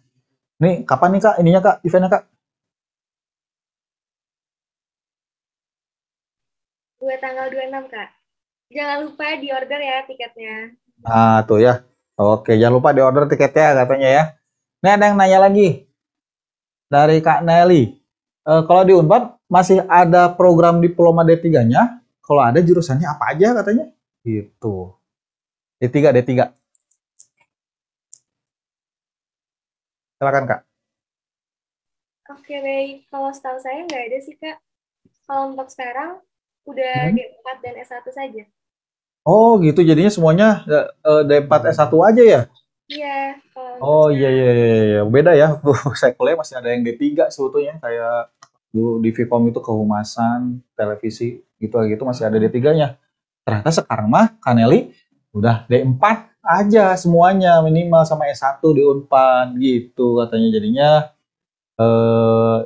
Nih kapan nih Kak ininya Kak eventnya Kak? Buat tanggal 26, Kak. Jangan lupa di order ya tiketnya. Ah tuh ya. Oke, jangan lupa di order tiketnya katanya ya. Nih ada yang nanya lagi dari Kak Nelly. Kalau di Unpad masih ada program diploma D3-nya? Kalau ada jurusannya apa aja katanya? Gitu. D3, D3. Silakan Kak. Oke, baik. Kalau setahu saya nggak ada sih, Kak. Kalau untuk sekarang, udah Hmm. D4 dan S1 saja. Oh gitu, jadinya semuanya D4 S1 aja ya? Iya, kalau untuk Oh iya sekarang. iya iya iya. Beda ya. Saya kuliah masih ada yang D3 sebetulnya kayak dulu di Vkom itu kehumasan, televisi gitu masih ada D3-nya. Ternyata sekarang mah Kaneli udah D4 aja semuanya minimal sama S1 di Unpad gitu katanya jadinya eh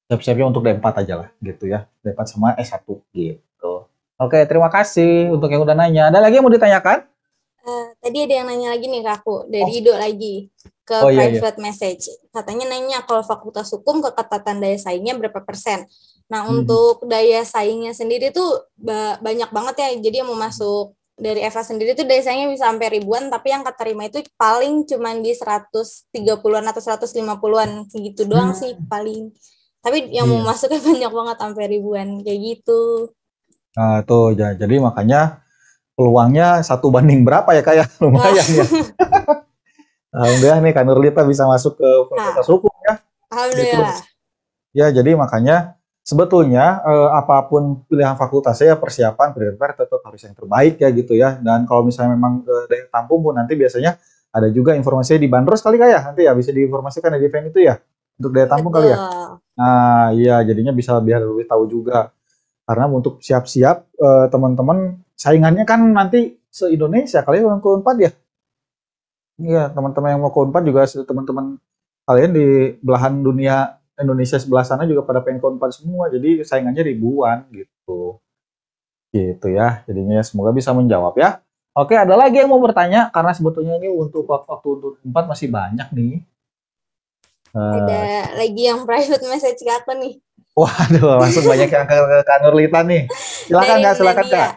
siap-siapnya untuk D4 aja lah gitu ya. D4 sama S1 gitu. Oke, terima kasih untuk yang udah nanya. Ada lagi yang mau ditanyakan? Tadi ada yang nanya lagi nih ke aku, dari Oh, Ido lagi, ke oh iya iya. private message. Katanya nanya, kalau Fakultas Hukum keketatan daya saingnya berapa persen? Nah, Mhm. untuk daya saingnya sendiri tuh banyak banget ya. Jadi yang mau masuk dari Eva sendiri tuh daya saingnya bisa sampai ribuan, tapi yang keterima itu paling cuman di 130-an atau 150-an, segitu doang sih Hmm, paling. Tapi yang mau iya. masuknya banyak banget sampai ribuan, kayak gitu. Nah, tuh jadi makanya peluangnya 1 banding berapa ya kayak Wah, lumayan ya. Alhamdulillah nih Kak Nurlita bisa masuk ke Fakultas nah, Hukum ya. Gitu. alhamdulillah. Ya, jadi makanya sebetulnya apapun pilihan fakultasnya ya persiapan prepare tetap harus yang terbaik ya gitu ya. Dan kalau misalnya memang daya tampung pun nanti biasanya ada juga informasinya di Bandros kali ya nanti ya bisa diinformasikan di event itu ya untuk daya tampung kali ya. Betul. Nah, iya jadinya bisa biar lebih tahu juga. Karena untuk siap-siap teman-teman saingannya kan nanti se-Indonesia kali ya yang ke Unpad ya. Iya, teman-teman yang mau ke Unpad juga teman-teman kalian di belahan dunia Indonesia sebelah sana juga pada pengen ke Unpad semua. Jadi saingannya ribuan gitu. Gitu ya. Jadinya semoga bisa menjawab ya. Oke, ada lagi yang mau bertanya karena sebetulnya ini untuk waktu untuk Unpad masih banyak nih. Ada Eh, lagi yang private message ke aku nih. waduh, langsung banyak yang ke Kak Nurlita nih. Silakan Dari Kak, silakan Kak.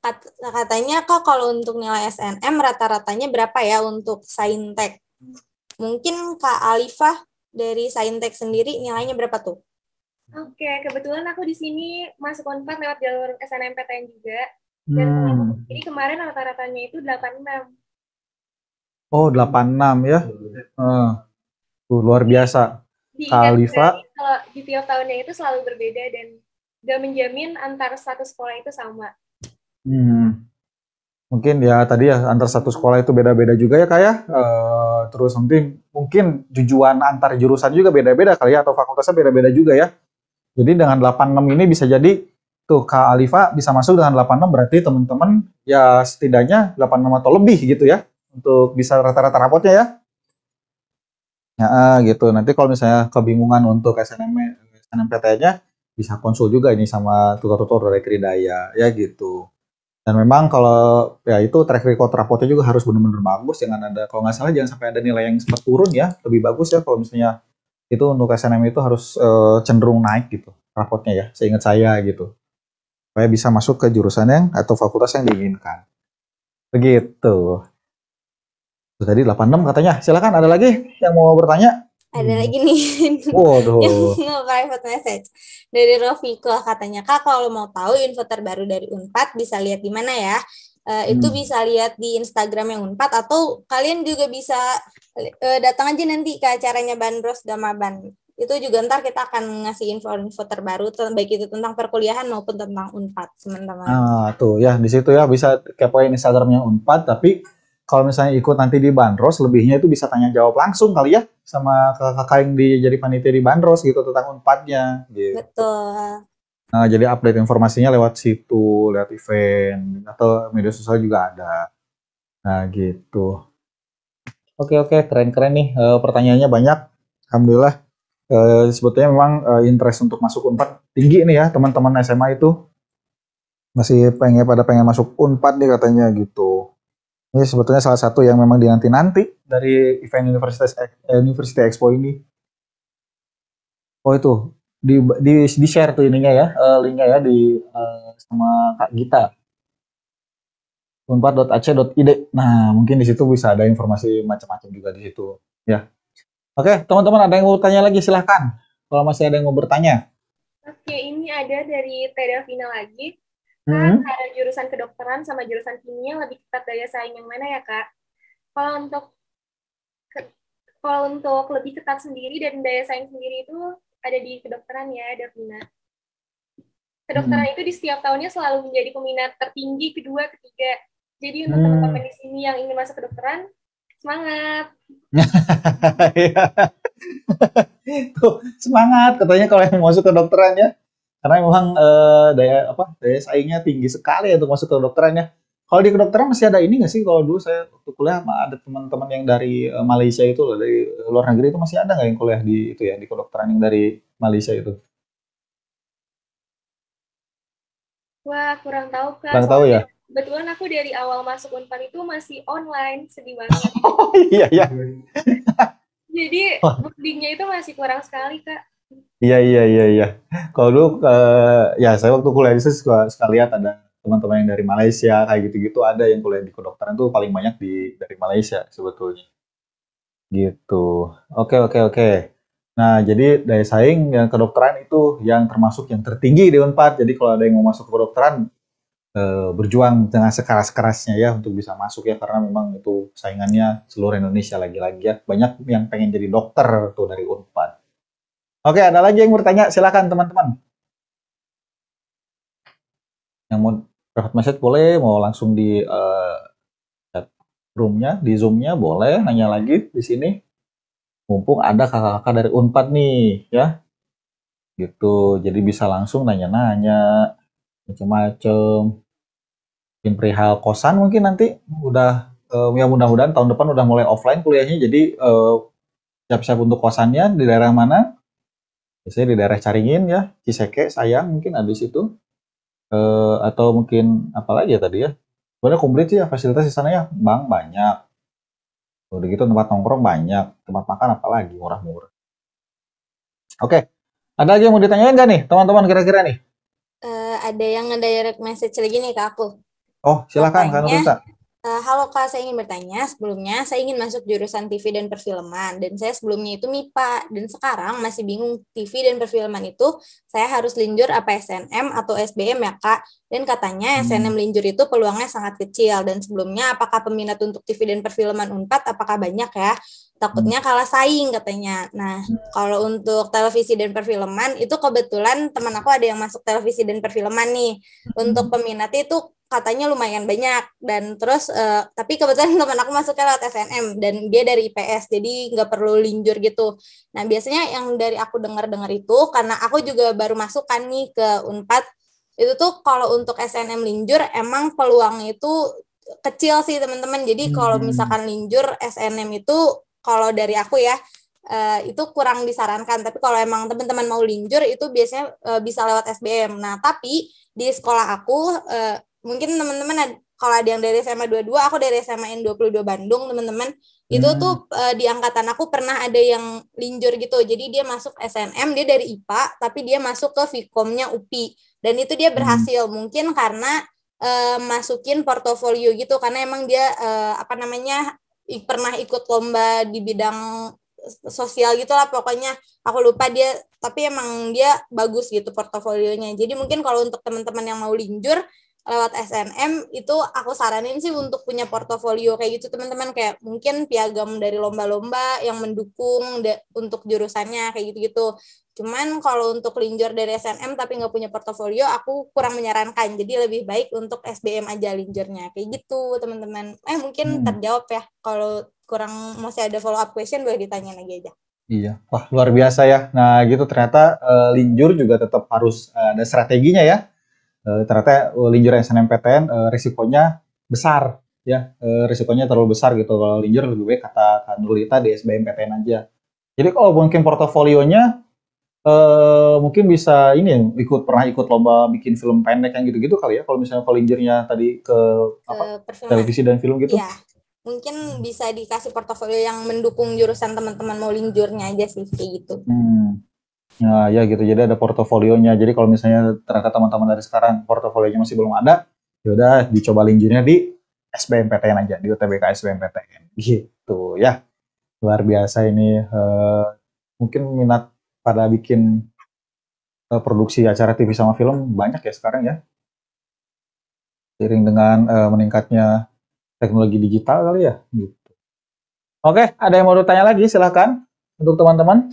Nadia. Katanya kok kalau untuk nilai SNM rata-ratanya berapa ya untuk Saintek? Mungkin Kak Alifah dari Saintek sendiri nilainya berapa tuh? Oke, kebetulan aku di sini masuk Unpad lewat jalur SNMPTN juga. Dan kalau aku Hmm. sendiri kemarin rata-ratanya itu 86. Oh, 86 ya. Eh, luar biasa. Kak Diingat Alifa. kembali kalau di tiap tahunnya itu selalu berbeda dan gak menjamin antar satu sekolah itu sama. Hmm. Mungkin ya tadi ya antar satu sekolah itu beda-beda juga ya kayak terus nanti mungkin tujuan antar jurusan juga beda-beda kali ya atau fakultasnya beda-beda juga ya. Jadi dengan 86 ini bisa jadi tuh Kak Alifa bisa masuk dengan 86 berarti teman-teman ya setidaknya 86 atau lebih gitu ya untuk bisa rata-rata rapotnya ya. Ya gitu. Nanti kalau misalnya kebingungan untuk SNMPTN-nya bisa konsul juga ini sama tutor-tutor dari Kridaya ya gitu. Dan memang kalau ya itu track record rapotnya juga harus benar-benar bagus, jangan ada kalau nggak salah jangan sampai ada nilai yang sempat turun ya, lebih bagus ya kalau misalnya itu untuk SNM itu harus cenderung naik gitu rapotnya ya, seingat saya gitu. supaya bisa masuk ke jurusan yang atau fakultas yang diinginkan. Begitu. Tadi 86 katanya. Silakan, ada lagi yang mau bertanya? Ada lagi nih yang Waduh. private message dari Rofiko, katanya, Kak, kalau mau tahu info terbaru dari Unpad bisa lihat di mana ya? Itu bisa lihat di Instagram yang Unpad, atau kalian juga bisa datang aja nanti ke acaranya Bandros Gamaban. Itu juga ntar kita akan ngasih info-info terbaru, baik itu tentang perkuliahan maupun tentang Unpad, teman-teman. Nah, tuh ya di situ ya bisa kepoin Instagramnya Unpad, tapi kalau misalnya ikut nanti di Bandros, lebihnya itu bisa tanya jawab langsung kali ya sama kakak yang jadi panitia di Bandros gitu tentang Unpadnya. Gitu. Betul. Nah, jadi update informasinya lewat situ, lewat event, atau media sosial juga ada. Nah, gitu. Oke, keren-keren nih. Pertanyaannya banyak. Alhamdulillah. Sebetulnya memang interest untuk masuk Unpad tinggi nih ya, teman-teman SMA itu. Masih pengen masuk Unpad nih katanya gitu. Ini sebetulnya salah satu yang memang dinanti-nanti dari event University Expo ini. Oh itu di share tuh ininya ya, linknya ya di sama Kak Gita. unpad.ac.id. Nah, mungkin di situ bisa ada informasi macam-macam juga di situ, ya. Oke, teman-teman ada yang mau tanya lagi silahkan. Kalau masih ada yang mau bertanya. Oke, ini ada dari Teda Vina lagi. Kak, ada jurusan kedokteran sama jurusan kimia lebih ketat daya saing yang mana ya, Kak? Kalau untuk lebih ketat sendiri dan daya saing sendiri itu ada di kedokteran ya, Davina. Kedokteran itu di setiap tahunnya selalu menjadi peminat tertinggi, kedua, ketiga. Jadi untuk teman-teman di sini yang ingin masuk kedokteran, semangat. Tuh, semangat katanya kalau yang masuk ke kedokteran ya. Karena memang daya saingnya tinggi sekali untuk masuk ke kedokteran ya. Kalau di kedokteran masih ada ini nggak sih? Kalau dulu saya waktu kuliah ada teman-teman yang dari Malaysia itu loh, dari luar negeri itu masih ada nggak yang kuliah di itu ya di kedokteran yang dari Malaysia itu? Wah, kurang tahu Kak. Kurang tahu ya. Kebetulan aku dari awal masuk Unpad itu masih online, sedih banget. Oh iya. Jadi boardingnya itu masih kurang sekali Kak. Iya. Kalau dulu ya saya waktu kuliah di sini suka lihat ada teman-teman yang dari Malaysia kayak gitu-gitu, ada yang kuliah di kedokteran tuh paling banyak dari Malaysia sebetulnya. Gitu. Oke. Nah, jadi daya saing yang kedokteran itu yang termasuk yang tertinggi di Unpad. Jadi kalau ada yang mau masuk ke kedokteran, berjuang dengan sekeras-kerasnya ya untuk bisa masuk ya, karena memang itu saingannya seluruh Indonesia lagi-lagi ya. Banyak yang pengen jadi dokter tuh dari Unpad. Oke, ada lagi yang bertanya? Silakan teman-teman. Yang mau private message boleh, mau langsung di chat room-nya, di Zoom-nya boleh nanya lagi di sini. Mumpung ada kakak-kakak dari Unpad nih, ya. Gitu, jadi bisa langsung nanya-nanya, macam-macam. Mungkin perihal kosan mungkin nanti udah, ya mudah-mudahan tahun depan udah mulai offline kuliahnya, jadi siap-siap untuk kosannya di daerah mana. Biasanya di daerah Caringin ya, Ciseke, Sayang mungkin ada di situ. Atau mungkin apa lagi ya tadi ya. Sebenarnya komplit sih ya, fasilitas di sana ya, bank banyak. Udah gitu tempat nongkrong banyak, tempat makan apalagi murah-murah. Oke, ada lagi yang mau ditanyain nggak nih teman-teman kira-kira nih? Ada yang nge-direct message lagi nih ke aku. Oh, silakan Kak Nurita. Halo Kak, saya ingin bertanya. Sebelumnya saya ingin masuk jurusan TV dan perfilman, dan saya sebelumnya itu MIPA, dan sekarang masih bingung TV dan perfilman itu saya harus linjur apa SNM atau SBM ya Kak? Dan katanya SNM linjur itu peluangnya sangat kecil, dan sebelumnya apakah peminat untuk TV dan perfilman Unpad apakah banyak ya? Takutnya kalah saing katanya. Nah, kalau untuk televisi dan perfilman itu kebetulan teman aku ada yang masuk televisi dan perfilman nih. Untuk peminatnya itu katanya lumayan banyak, dan terus tapi kebetulan teman aku masuknya lewat SNM dan dia dari IPS, jadi nggak perlu linjur gitu. Nah, biasanya yang dari aku dengar-dengar itu, karena aku juga baru masuk kan nih ke Unpad, itu tuh kalau untuk SNM linjur emang peluangnya itu kecil sih teman-teman. Jadi kalau misalkan linjur SNM itu kalau dari aku ya itu kurang disarankan. Tapi kalau emang teman-teman mau linjur itu biasanya bisa lewat SBM. Nah, tapi di sekolah aku mungkin teman-teman kalau ada yang dari SMA 22, aku dari SMA N22 Bandung, teman-teman. Itu tuh di angkatan aku pernah ada yang linjur gitu. Jadi dia masuk SNM, dia dari IPA, tapi dia masuk ke Vkomnya UPI. Dan itu dia berhasil, mungkin karena masukin portofolio gitu, karena emang dia pernah ikut lomba di bidang sosial gitulah pokoknya, aku lupa dia, tapi emang dia bagus gitu portofolionya. Jadi mungkin kalau untuk teman-teman yang mau linjur lewat SNM itu aku saranin sih untuk punya portofolio kayak gitu teman-teman, kayak mungkin piagam dari lomba-lomba yang mendukung untuk jurusannya kayak gitu-gitu. Cuman kalau untuk linjur dari SNM tapi nggak punya portofolio, aku kurang menyarankan. Jadi lebih baik untuk SBM aja linjurnya kayak gitu teman-teman. Mungkin terjawab ya. Kalau kurang masih ada follow up question boleh ditanya lagi aja. Iya, wah luar biasa ya. Nah gitu ternyata linjur juga tetap harus ada strateginya ya. Ternyata linjur SNMPTN risikonya besar ya, risikonya terlalu besar gitu. Kalau linjur lebih baik kata Kak Nurlita di SBMPTN aja. Jadi kalau mungkin portofolionya mungkin bisa ini ya, pernah ikut lomba bikin film pendek yang gitu-gitu kali ya. Kalau misalnya kalau linjurnya tadi ke televisi dan film gitu. Iya. Mungkin bisa dikasih portofolio yang mendukung jurusan teman-teman mau linjurnya aja sih kayak gitu. Nah, ya gitu. Jadi ada portofolionya. Jadi kalau misalnya ternyata teman-teman dari sekarang portofolionya masih belum ada, ya udah dicoba linjurnya di SBMPTN aja, di UTBK SBMPTN. Gitu ya. Luar biasa ini. Mungkin minat pada bikin produksi acara TV sama film banyak ya sekarang ya. Seiring dengan meningkatnya teknologi digital kali ya. Gitu. Oke, ada yang mau tanya lagi? Silahkan untuk teman-teman.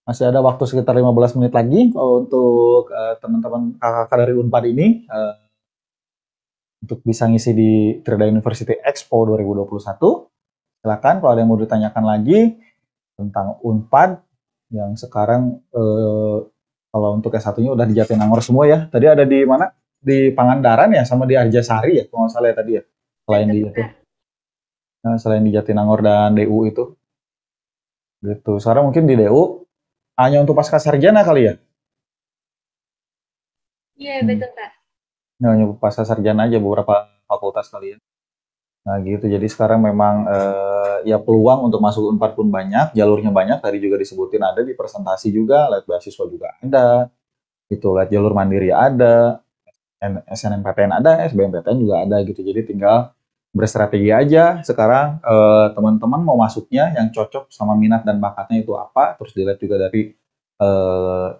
Masih ada waktu sekitar 15 menit lagi untuk teman-teman kakak-kakak dari Unpad ini untuk bisa ngisi di Tridharma University Expo 2021. Silakan kalau ada yang mau ditanyakan lagi tentang Unpad yang sekarang kalau untuk S1-nya udah di Jatinangor semua ya. Tadi ada di mana? Di Pangandaran ya, sama di Arjasari ya, kalau nggak salah ya tadi ya. Selain di itu. Nah, selain di Jatinangor dan DU itu. Gitu. Sekarang mungkin di DU hanya untuk pasca sarjana kali ya? Iya, betul, Kak. Nah, hanya pasca sarjana aja beberapa fakultas kali ya. Nah, gitu. Jadi sekarang memang ya peluang untuk masuk Unpad pun banyak, jalurnya banyak. Tadi juga disebutin ada di presentasi juga, lihat beasiswa juga ada. Gitu, lihat jalur mandiri ada. SNMPTN ada, SBMPTN juga ada gitu. Jadi tinggal berstrategi aja sekarang teman-teman mau masuknya yang cocok sama minat dan bakatnya itu apa, terus dilihat juga dari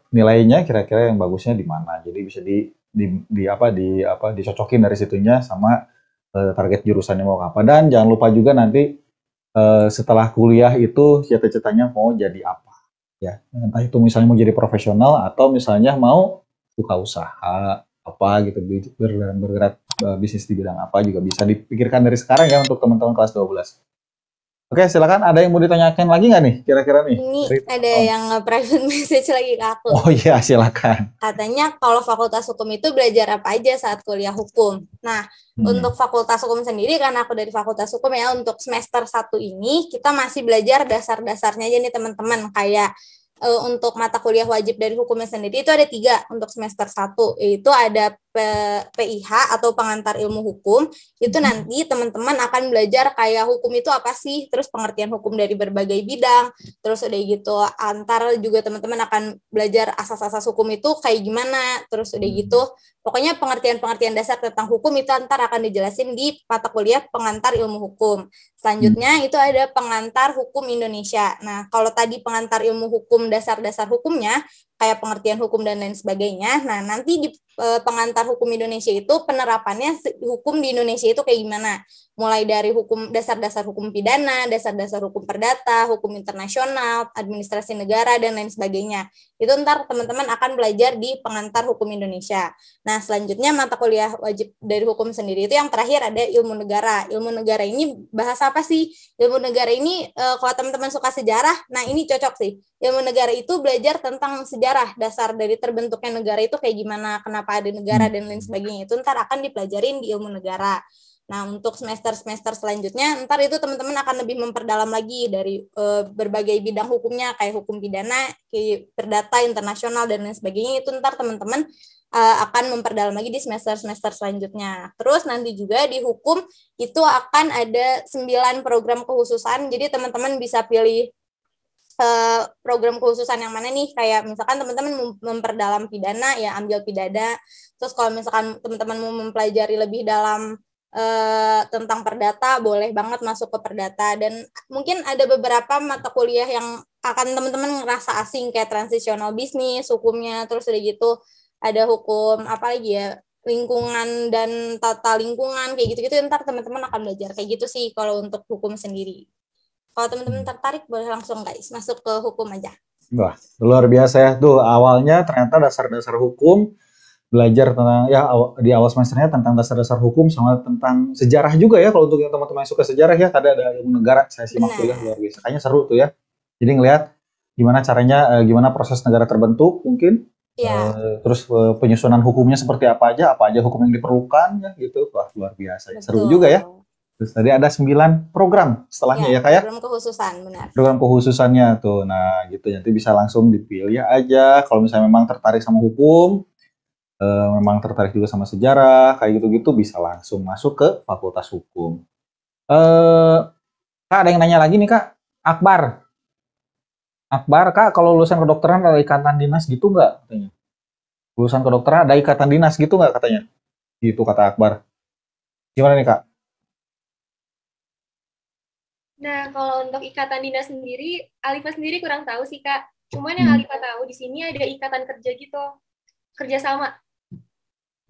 nilainya kira-kira yang bagusnya di mana. Jadi bisa dicocokin dari situnya sama target jurusannya mau apa. Dan jangan lupa juga nanti setelah kuliah itu cita-citanya mau jadi apa ya. Entah itu misalnya mau jadi profesional atau misalnya mau buka usaha apa gitu, bergerak bisnis di bidang apa juga bisa dipikirkan dari sekarang ya untuk teman-teman kelas 12. Oke, silakan. Ada yang mau ditanyakan lagi nggak nih kira-kira nih? Ini ada yang private message lagi ke aku. Oh iya, silakan. Katanya kalau fakultas hukum itu belajar apa aja saat kuliah hukum. Nah, untuk fakultas hukum sendiri, karena aku dari fakultas hukum ya, untuk semester 1 ini kita masih belajar dasar-dasarnya aja nih teman-teman. Kayak untuk mata kuliah wajib dari hukumnya sendiri itu ada 3 untuk semester 1, yaitu ada PIH atau pengantar ilmu hukum. Itu nanti teman-teman akan belajar kayak hukum itu apa sih, terus pengertian hukum dari berbagai bidang, terus udah gitu antar juga teman-teman akan belajar asas-asas hukum itu kayak gimana, terus udah gitu pokoknya pengertian-pengertian dasar tentang hukum itu antar akan dijelasin di mata kuliah pengantar ilmu hukum. Selanjutnya itu ada pengantar hukum Indonesia. Nah, kalau tadi pengantar ilmu hukum dasar-dasar hukumnya kayak pengertian hukum dan lain sebagainya. Nah, nanti di pengantar hukum Indonesia itu penerapannya hukum di Indonesia itu kayak gimana? Mulai dari hukum dasar-dasar hukum pidana, dasar-dasar hukum perdata, hukum internasional, administrasi negara dan lain sebagainya. Itu ntar teman-teman akan belajar di pengantar hukum Indonesia. Nah, selanjutnya mata kuliah wajib dari hukum sendiri itu yang terakhir ada ilmu negara. Ilmu negara ini bahasa apa sih? Ilmu negara ini kalau teman-teman suka sejarah, nah ini cocok sih. Ilmu negara itu belajar tentang sejarah, dasar dari terbentuknya negara itu kayak gimana, kenapa ada negara dan lain sebagainya. Itu ntar akan dipelajarin di ilmu negara. Nah, untuk semester-semester selanjutnya, ntar itu teman-teman akan lebih memperdalam lagi dari berbagai bidang hukumnya, kayak hukum pidana, kayak perdata, internasional, dan lain sebagainya. Itu ntar teman-teman akan memperdalam lagi di semester-semester selanjutnya. Terus nanti juga di hukum itu akan ada 9 program kekhususan, jadi teman-teman bisa pilih program kekhususan yang mana nih, kayak misalkan teman-teman memperdalam pidana, ya ambil pidana. Terus kalau misalkan teman-teman mau mempelajari lebih dalam tentang perdata, boleh banget masuk ke perdata. Dan mungkin ada beberapa mata kuliah yang akan teman-teman ngerasa asing, kayak transitional bisnis, hukumnya, terus udah gitu ada hukum apa lagi ya, lingkungan dan tata lingkungan, kayak gitu-gitu. Ntar teman-teman akan belajar kayak gitu sih kalau untuk hukum sendiri. Kalau teman-teman tertarik boleh langsung guys masuk ke hukum aja. Wah, luar biasa ya. Tuh awalnya ternyata dasar-dasar hukum, belajar tentang ya di awal semesternya tentang dasar-dasar hukum sama tentang sejarah juga ya. Kalau untuk yang teman-teman yang suka sejarah ya, ada ilmu negara saya simak kuliah luar biasa. Kayaknya seru tuh ya. Jadi ngelihat gimana caranya, gimana proses negara terbentuk mungkin. Terus penyusunan hukumnya seperti apa aja hukum yang diperlukan ya gitu. Wah, luar biasa. Betul. Seru juga ya. Terus tadi ada 9 program setelahnya ya kayak program kekhususan, benar. Program kekhususannya tuh. Nah, gitu nanti bisa langsung dipilih aja kalau misalnya memang tertarik sama hukum, memang tertarik juga sama sejarah, kayak gitu-gitu bisa langsung masuk ke Fakultas Hukum. Kak, ada yang nanya lagi nih, Kak. Akbar, Kak, kalau lulusan kedokteran ada ikatan dinas gitu nggak katanya? Lulusan kedokteran ada ikatan dinas gitu nggak katanya? Gitu kata Akbar. Gimana nih, Kak? Nah, kalau untuk ikatan dinas sendiri, Alifa sendiri kurang tahu sih, Kak. Cuman yang Alifa tahu di sini ada ikatan kerja gitu, kerjasama.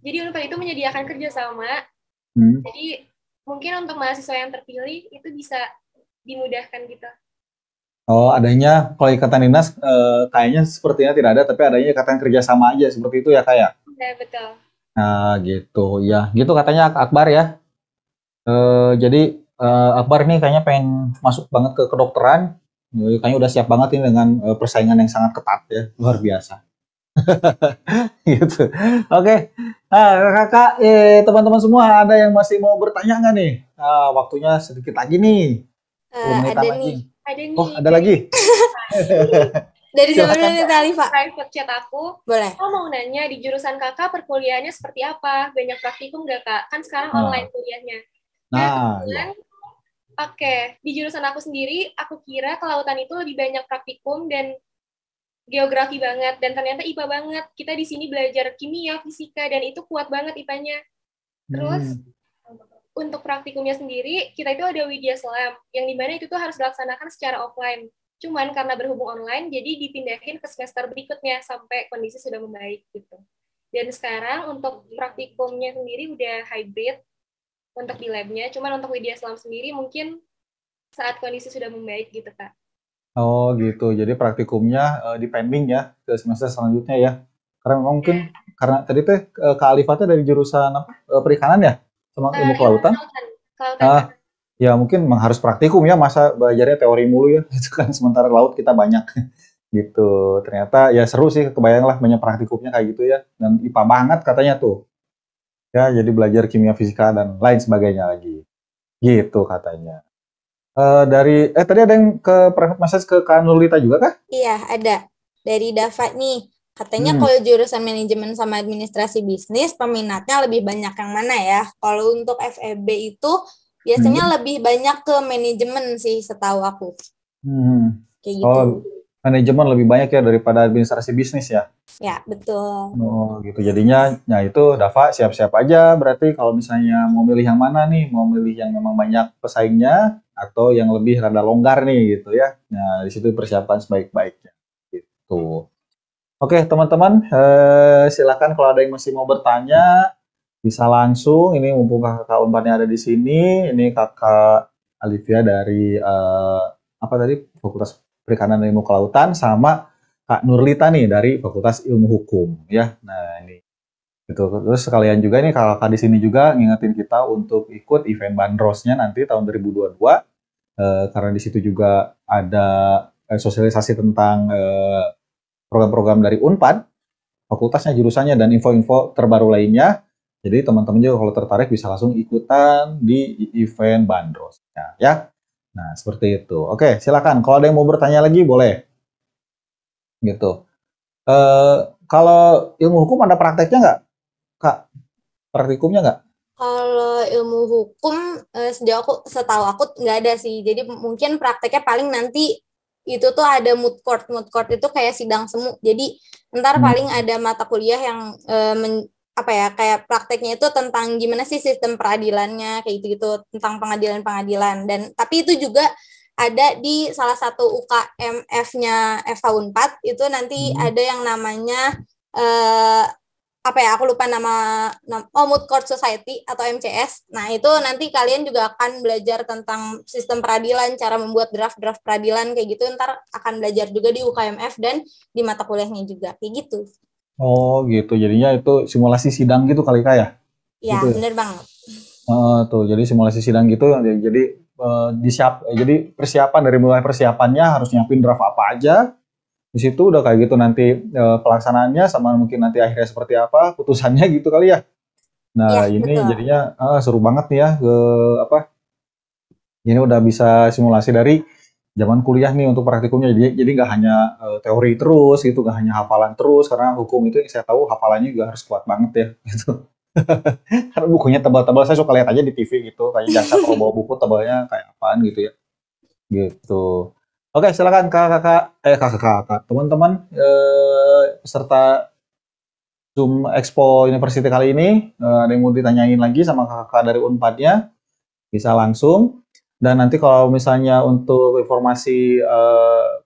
Jadi Unpad itu menyediakan kerjasama. Jadi mungkin untuk mahasiswa yang terpilih itu bisa dimudahkan gitu. Oh, adanya kalau ikatan dinas kayaknya sepertinya tidak ada, tapi adanya ikatan kerjasama aja seperti itu ya, Kak ya? Ya, betul. Nah, gitu ya. Gitu katanya Akbar ya. Jadi Akbar ini kayaknya pengen masuk banget ke kedokteran. Kayaknya udah siap banget ini dengan persaingan yang sangat ketat ya. Luar biasa. Gitu. Oke. Nah, Kakak, teman-teman semua ada yang masih mau bertanya nggak nih? Nah, waktunya sedikit lagi nih. Ada nih. Oh, ada lagi. Dari sebenarnya Alifa. Private chat aku. Boleh. Aku mau nanya di jurusan kakak perkuliahannya seperti apa? Banyak praktikum nggak, Kak? Kan sekarang online kuliahnya. Oke. Di jurusan aku sendiri, aku kira kelautan itu lebih banyak praktikum dan geografi banget. Dan ternyata IPA banget. Kita di sini belajar kimia, fisika, dan itu kuat banget IPA-nya. Terus, untuk praktikumnya sendiri, kita itu ada Widya Slam, yang dimana itu tuh harus dilaksanakan secara offline. Cuman karena berhubung online, jadi dipindahin ke semester berikutnya sampai kondisi sudah membaik gitu. Dan sekarang untuk praktikumnya sendiri udah hybrid untuk di labnya. Cuman untuk Widya Slam sendiri mungkin saat kondisi sudah membaik gitu, Kak. Oh gitu, jadi praktikumnya dipending ya ke semester selanjutnya ya. Karena memang mungkin karena tadi teh Kak Alifa dari jurusan apa? Perikanan ya? Sama ilmu kelautan. Ya mungkin memang harus praktikum ya, masa belajarnya teori mulu ya, itu kan sementara laut kita banyak gitu. Ternyata ya seru sih, kebayang lah banyak praktikumnya kayak gitu ya, dan IPA banget katanya tuh. Ya jadi belajar kimia, fisika dan lain sebagainya lagi. Gitu katanya. Tadi ada yang ke private message ke Kak Nurlita juga kah? Iya, ada. Dari Dava nih. Katanya kalau jurusan manajemen sama administrasi bisnis, peminatnya lebih banyak yang mana ya? Kalau untuk FEB itu biasanya lebih banyak ke manajemen sih setahu aku. Kayak gitu. Oh, manajemen lebih banyak ya daripada administrasi bisnis ya? Ya, betul. Oh gitu, jadinya ya itu Dava siap-siap aja berarti kalau misalnya mau milih yang mana nih? Mau milih yang memang banyak pesaingnya atau yang lebih rada longgar nih gitu ya? Nah, di situ persiapan sebaik-baiknya gitu. Oke teman-teman, silakan kalau ada yang masih mau bertanya bisa langsung. Ini mumpung kakak Unpadnya ada di sini. Ini kakak Alivia dari Fakultas Perikanan dan Ilmu Kelautan sama Kak Nurlita nih dari Fakultas Ilmu Hukum ya. Nah ini gitu. Terus sekalian juga nih kakak di sini juga ngingetin kita untuk ikut event Bandrosnya nanti tahun 2022 karena di situ juga ada sosialisasi tentang program-program dari Unpad, fakultasnya, jurusannya, dan info-info terbaru lainnya. Jadi teman-teman juga kalau tertarik bisa langsung ikutan di event Bandros. Ya. Nah, seperti itu. Oke, silakan. Kalau ada yang mau bertanya lagi, boleh. Gitu. kalau ilmu hukum ada prakteknya nggak, Kak? Praktikumnya nggak? Kalau ilmu hukum setahu aku nggak ada sih. Jadi mungkin prakteknya paling nanti itu tuh ada moot court. Moot court itu kayak sidang semu. Jadi ntar paling ada mata kuliah yang kayak prakteknya itu tentang gimana sih sistem peradilannya kayak gitu-gitu, tentang pengadilan-pengadilan. Dan tapi itu juga ada di salah satu UKMF-nya FH Unpad itu nanti ada yang namanya aku lupa nama Moot Court Society atau MCS. Nah, itu nanti kalian juga akan belajar tentang sistem peradilan, cara membuat draft-draft peradilan kayak gitu. Ntar akan belajar juga di UKMF dan di mata kuliahnya juga kayak gitu. Oh, gitu. Jadinya itu simulasi sidang gitu kali, Kak, ya? Ya, gitu bener banget. Tuh, jadi simulasi sidang gitu, jadi jadi persiapan dari mulai persiapannya harus nyiapin draft apa aja. Di situ udah kayak gitu nanti pelaksanaannya sama mungkin nanti akhirnya seperti apa, putusannya gitu kali ya. Nah, Ya, ini betul. jadinya seru banget nih ya ini udah bisa simulasi dari zaman kuliah nih untuk praktikumnya. Jadi nggak hanya teori terus gitu, nggak hanya hafalan terus, karena hukum itu yang saya tahu hafalannya juga harus kuat banget ya gitu. Karena bukunya tebal-tebal, saya suka lihat aja di TV gitu, kayak jaksa kalau bawa buku tebalnya kayak apaan gitu ya. Gitu. Oke, silakan kakak, teman-teman peserta Zoom Expo University kali ini, ada yang mau ditanyain lagi sama kakak dari Unpadnya, bisa langsung. Dan nanti kalau misalnya untuk informasi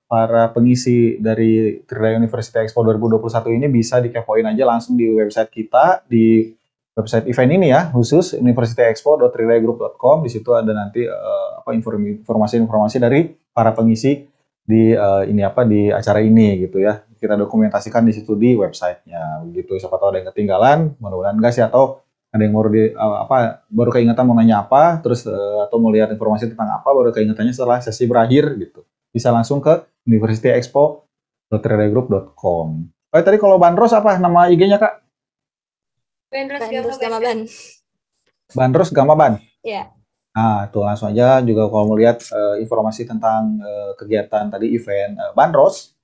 para pengisi dari Tridaya University Expo 2021 ini bisa dikepoin aja langsung di website kita, di website event ini ya, khusus universityexpo.tridayagroup.com. Di situ ada nanti informasi-informasi dari para pengisi di di acara ini gitu ya. Kita dokumentasikan di situ di websitenya begitu. Siapa tahu ada yang ketinggalan, mudah-mudahan enggak sih, atau ada yang baru keingetan mau nanya apa, terus atau mau lihat informasi tentang apa, baru keingetannya setelah sesi berakhir gitu. Bisa langsung ke universityexpo.tridayagroup.com. Tadi kalau Bandros apa nama IG-nya, Kak? Bandros Gamaban. Bandros Gamaban. Iya. Nah, tuh langsung aja juga kalau mau lihat informasi tentang kegiatan tadi event Bandros,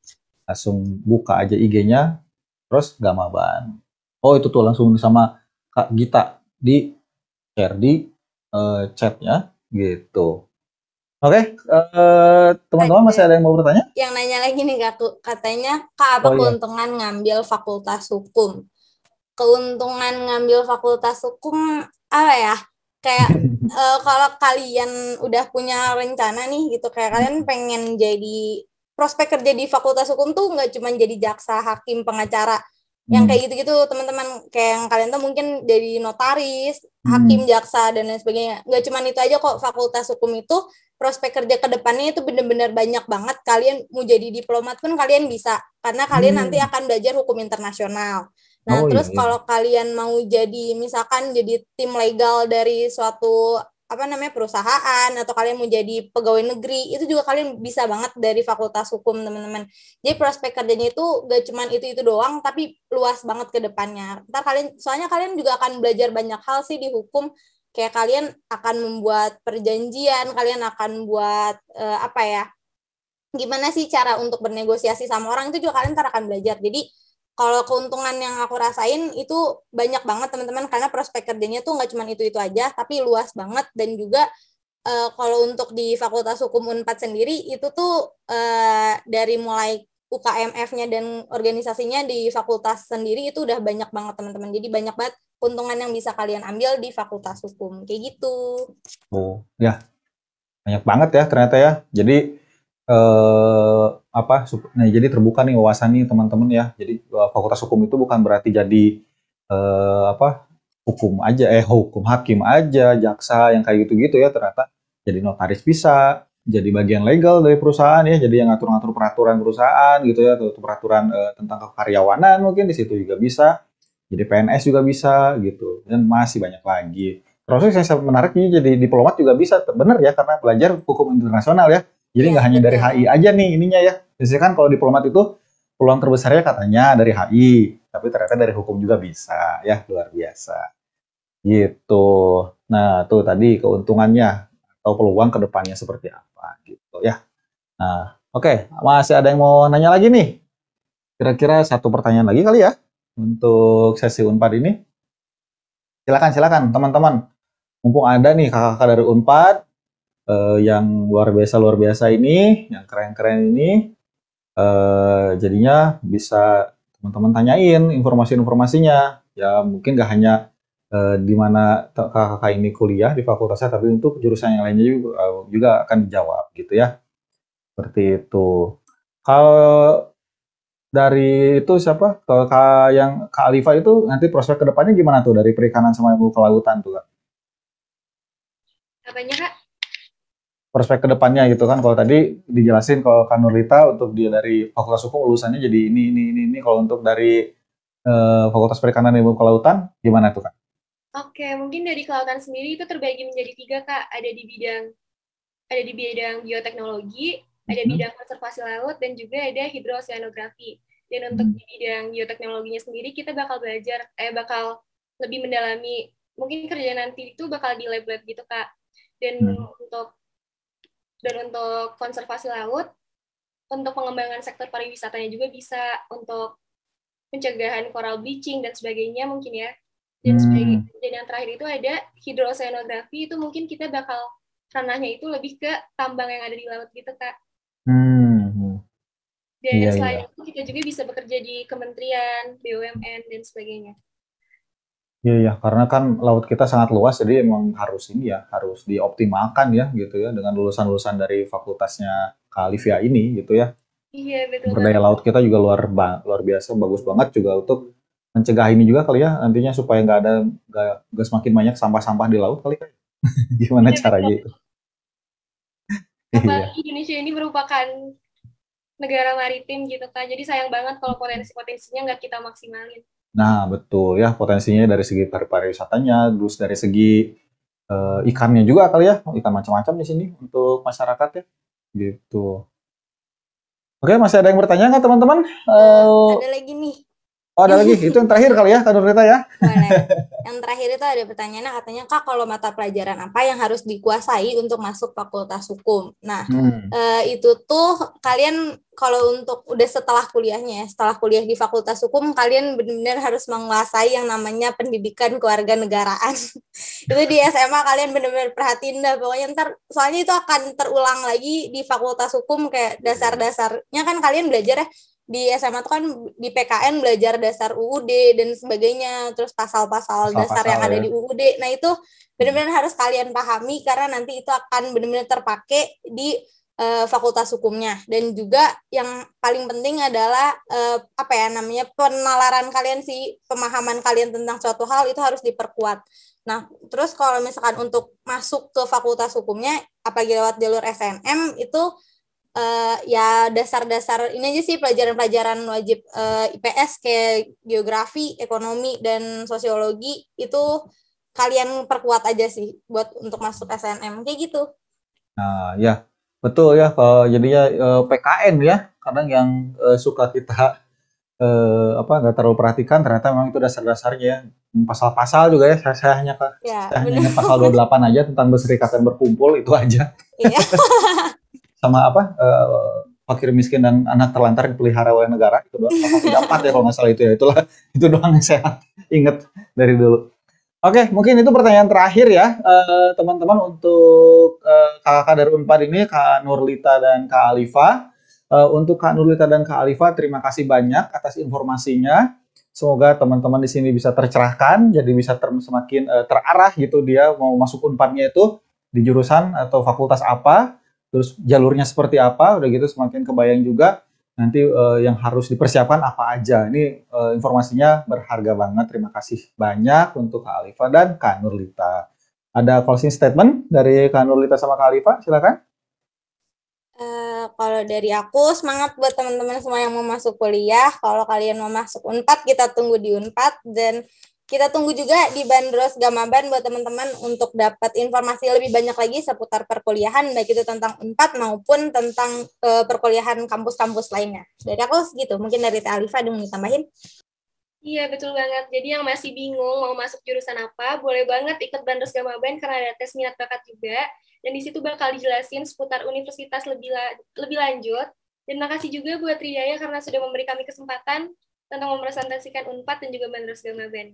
langsung buka aja IG-nya, terus Gamaban. Oh, itu tuh langsung sama Kak Gita di share di chatnya gitu. Oke, teman-teman masih ada yang mau bertanya? Yang nanya lagi nih Kak, katanya Kak apa keuntungan ngambil fakultas hukum? Keuntungan ngambil fakultas hukum apa ya? Kayak kalau kalian udah punya rencana nih gitu, kayak kalian pengen jadi prospek kerja di fakultas hukum tuh nggak cuma jadi jaksa, hakim, pengacara, yang kayak gitu-gitu teman-teman, kayak yang kalian tuh mungkin jadi notaris, hakim, jaksa dan lain sebagainya. Nggak cuma itu aja kok, fakultas hukum itu prospek kerja ke depannya itu bener-bener banyak banget. Kalian mau jadi diplomat pun kalian bisa, karena kalian nanti akan belajar hukum internasional. Nah, terus kalau kalian mau jadi misalkan jadi tim legal dari suatu perusahaan, atau kalian mau jadi pegawai negeri, itu juga kalian bisa banget dari fakultas hukum, teman-teman. Jadi prospek kerjanya itu gak cuma itu doang, tapi luas banget ke depannya. Ntar soalnya kalian juga akan belajar banyak hal sih di hukum, kayak kalian akan membuat perjanjian, kalian akan buat gimana sih cara untuk bernegosiasi sama orang, itu juga kalian ntar akan belajar. Jadi kalau keuntungan yang aku rasain itu banyak banget teman-teman, karena prospek kerjanya tuh nggak cuma itu aja, tapi luas banget. Dan juga kalau untuk di Fakultas Hukum Unpad sendiri itu tuh dari mulai UKMF-nya dan organisasinya di fakultas sendiri itu udah banyak banget teman-teman. Jadi banyak banget keuntungan yang bisa kalian ambil di Fakultas Hukum kayak gitu. Oh ya, banyak banget ya ternyata ya. Jadi jadi terbuka nih wawasan nih teman-teman ya. Jadi fakultas hukum itu bukan berarti jadi hukum hakim aja, jaksa yang kayak gitu-gitu ya. Ternyata jadi notaris bisa, jadi bagian legal dari perusahaan ya, jadi yang ngatur-ngatur peraturan perusahaan gitu ya, atau peraturan tentang kekaryawanan mungkin di situ juga bisa. Jadi PNS juga bisa gitu, dan masih banyak lagi. Terus yang menarik nih, jadi diplomat juga bisa, bener ya, karena belajar hukum internasional ya. Jadi nggak hanya dari HI aja nih ininya ya. Biasanya kan kalau diplomat itu peluang terbesarnya katanya dari HI, tapi ternyata dari hukum juga bisa ya, luar biasa. Gitu. Nah, tuh tadi keuntungannya atau peluang ke depannya seperti apa gitu ya. Nah, oke, masih ada yang mau nanya lagi nih? Kira-kira satu pertanyaan lagi kali ya untuk sesi Unpad ini. Silakan teman-teman. Mumpung ada nih kakak-kakak dari Unpad yang luar biasa ini, yang keren-keren ini, jadinya bisa teman-teman tanyain informasi-informasinya. Ya mungkin gak hanya di mana kakak-kakak ini kuliah di fakultasnya, tapi untuk jurusan yang lainnya juga akan dijawab gitu ya. Seperti itu. Kalau dari itu siapa? Kalau yang Kak Alifa itu nanti prospek kedepannya gimana tuh dari perikanan sama ilmu kelautan tuh Kak? Apanya, Kak? Prospek kedepannya gitu kan. Kalau tadi dijelasin kalau Kak Nurlita untuk dia dari Fakultas Hukum lulusannya jadi ini. Kalau untuk dari Fakultas Perikanan dan Ilmu Kelautan gimana tuh Kak? Oke, mungkin dari kelautan sendiri itu terbagi menjadi 3, Kak. Ada di bidang bioteknologi, ada bidang konservasi laut, dan juga ada hidroseanografi. Dan untuk di bidang bioteknologinya sendiri, kita bakal bakal lebih mendalami, mungkin kerja nanti itu bakal di lab-lab gitu, Kak. Dan untuk konservasi laut, untuk pengembangan sektor pariwisatanya juga bisa, untuk pencegahan coral bleaching dan sebagainya mungkin ya. Dan yang terakhir itu ada hidroseanografi, itu mungkin kita bakal ranahnya itu lebih ke tambang yang ada di laut gitu, Kak. Dan selain itu kita juga bisa bekerja di kementerian, BUMN, dan sebagainya. Iya, karena kan laut kita sangat luas, jadi emang harus harus dioptimalkan ya gitu ya dengan lulusan-lulusan dari fakultasnya Kak Alivia ini gitu ya. Iya, betul. Sumber daya laut kita juga luar biasa, bagus banget juga untuk mencegah ini juga kali ya, nantinya supaya nggak semakin banyak sampah-sampah di laut kali kan. Gimana caranya itu? Apalagi Indonesia ini merupakan negara maritim gitu kan, jadi sayang banget kalau potensi-potensinya nggak kita maksimalin. Nah, betul ya, potensinya dari segi pariwisatanya, terus dari segi ikannya juga kali ya, ikan macam-macam di sini untuk masyarakat ya, gitu. Oke, masih ada yang bertanya nggak teman-teman? Ada lagi nih. Oh, ada lagi. Itu yang terakhir kali ya, Kak Nurlita ya? Boleh. Yang terakhir itu ada pertanyaannya, katanya, Kak, kalau mata pelajaran apa yang harus dikuasai untuk masuk fakultas hukum? Nah, itu tuh kalian kalau untuk udah setelah kuliahnya, setelah kuliah di fakultas hukum, kalian benar-benar harus menguasai yang namanya pendidikan kewarganegaraan. Itu di SMA kalian benar-benar perhatiin dah, pokoknya ntar, soalnya itu akan terulang lagi di fakultas hukum, kayak dasar-dasarnya kan kalian belajar ya, di SMA tuh kan di PKN belajar dasar UUD dan sebagainya, terus pasal-pasal dasar yang ada di UUD. Nah, itu benar-benar harus kalian pahami karena nanti itu akan benar-benar terpakai di fakultas hukumnya. Dan juga yang paling penting adalah penalaran kalian sih, pemahaman kalian tentang suatu hal itu harus diperkuat. Nah, terus kalau misalkan untuk masuk ke fakultas hukumnya, apalagi lewat jalur SNM, itu ya dasar-dasar ini aja sih, pelajaran-pelajaran wajib IPS kayak geografi, ekonomi, dan sosiologi itu kalian perkuat aja sih buat untuk masuk SNM kayak gitu. Nah, ya betul ya. Jadinya PKN ya, kadang yang suka kita nggak terlalu perhatikan, ternyata memang itu dasar-dasarnya ya. Pasal-pasal juga ya, saya hanya ingat pasal 28 aja tentang berserikat dan berkumpul, itu aja. Iya. Sama fakir miskin dan anak terlantar dipelihara oleh negara, itu doang. Pasal 34 ya kalau nggak salah itu ya. Itu doang yang saya ingat dari dulu. Oke, mungkin itu pertanyaan terakhir ya, teman-teman, untuk kakak dari Unpad ini, Kak Nurlita dan Kak Alifa. Untuk Kak Nurlita dan Kak Alifa, terima kasih banyak atas informasinya. Semoga teman-teman di sini bisa tercerahkan, jadi bisa semakin terarah gitu dia mau masuk Unpadnya itu di jurusan atau fakultas apa, terus jalurnya seperti apa, udah gitu semakin kebayang juga nanti yang harus dipersiapkan apa aja. Ini informasinya berharga banget. Terima kasih banyak untuk Kak Alifa dan Kak Nurlita. Ada closing statement dari Kak Nurlita sama Kak Alifa? Silakan. Kalau dari aku, semangat buat teman-teman semua yang mau masuk kuliah. Kalau kalian mau masuk Unpad, kita tunggu di Unpad, dan kita tunggu juga di Bandros Gamaban buat teman-teman untuk dapat informasi lebih banyak lagi seputar perkuliahan, baik itu tentang Unpad maupun tentang perkuliahan kampus-kampus lainnya. Dari aku segitu. Mungkin dari Teh Alifa ada yang mau ditambahin? Iya, betul banget. Jadi yang masih bingung mau masuk jurusan apa, boleh banget ikut Bandros Gamaban karena ada tes minat bakat juga. Dan di situ bakal dijelasin seputar universitas lebih lanjut. Dan makasih juga buat Ridaya karena sudah memberi kami kesempatan tentang mempresentasikan Unpad dan juga Bandros Gama Band.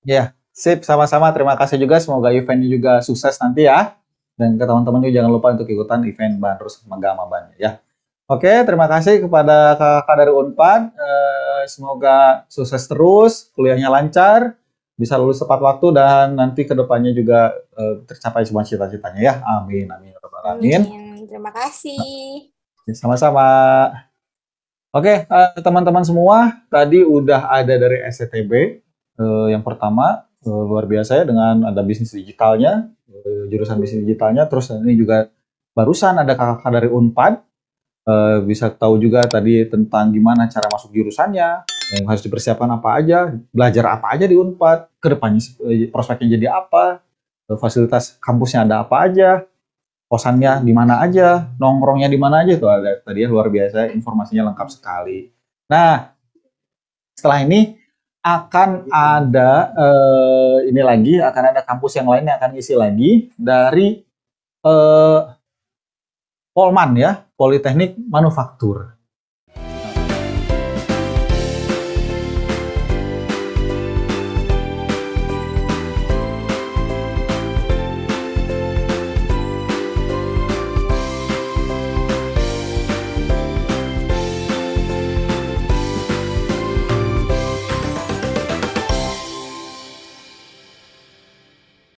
Ya, sip, sama-sama. Terima kasih juga. Semoga eventnya juga sukses nanti ya. Dan ke teman-teman juga jangan lupa untuk ikutan event Bandros Gama Band ya. Oke, terima kasih kepada kakak dari Unpad. Semoga sukses terus, kuliahnya lancar, bisa lulus tepat waktu, dan nanti kedepannya juga tercapai semua cita-citanya ya. Amin, amin, ya rabbal alamin. Amin. Terima kasih. Sama-sama. Oke, teman-teman semua, tadi udah ada dari SCTB. Yang pertama, luar biasa ya, dengan ada bisnis digitalnya, jurusan bisnis digitalnya. Terus ini juga barusan ada kakak dari Unpad. Bisa tahu juga tadi tentang gimana cara masuk jurusannya, yang harus dipersiapkan apa aja, belajar apa aja di Unpad, kedepannya prospeknya jadi apa, fasilitas kampusnya ada apa aja, kosannya di mana aja, nongkrongnya di mana aja, itu ada tadi ya, luar biasa, informasinya lengkap sekali. Nah, setelah ini akan ada ini lagi, akan ada kampus yang lain yang akan isi lagi dari Polman ya, Politeknik Manufaktur.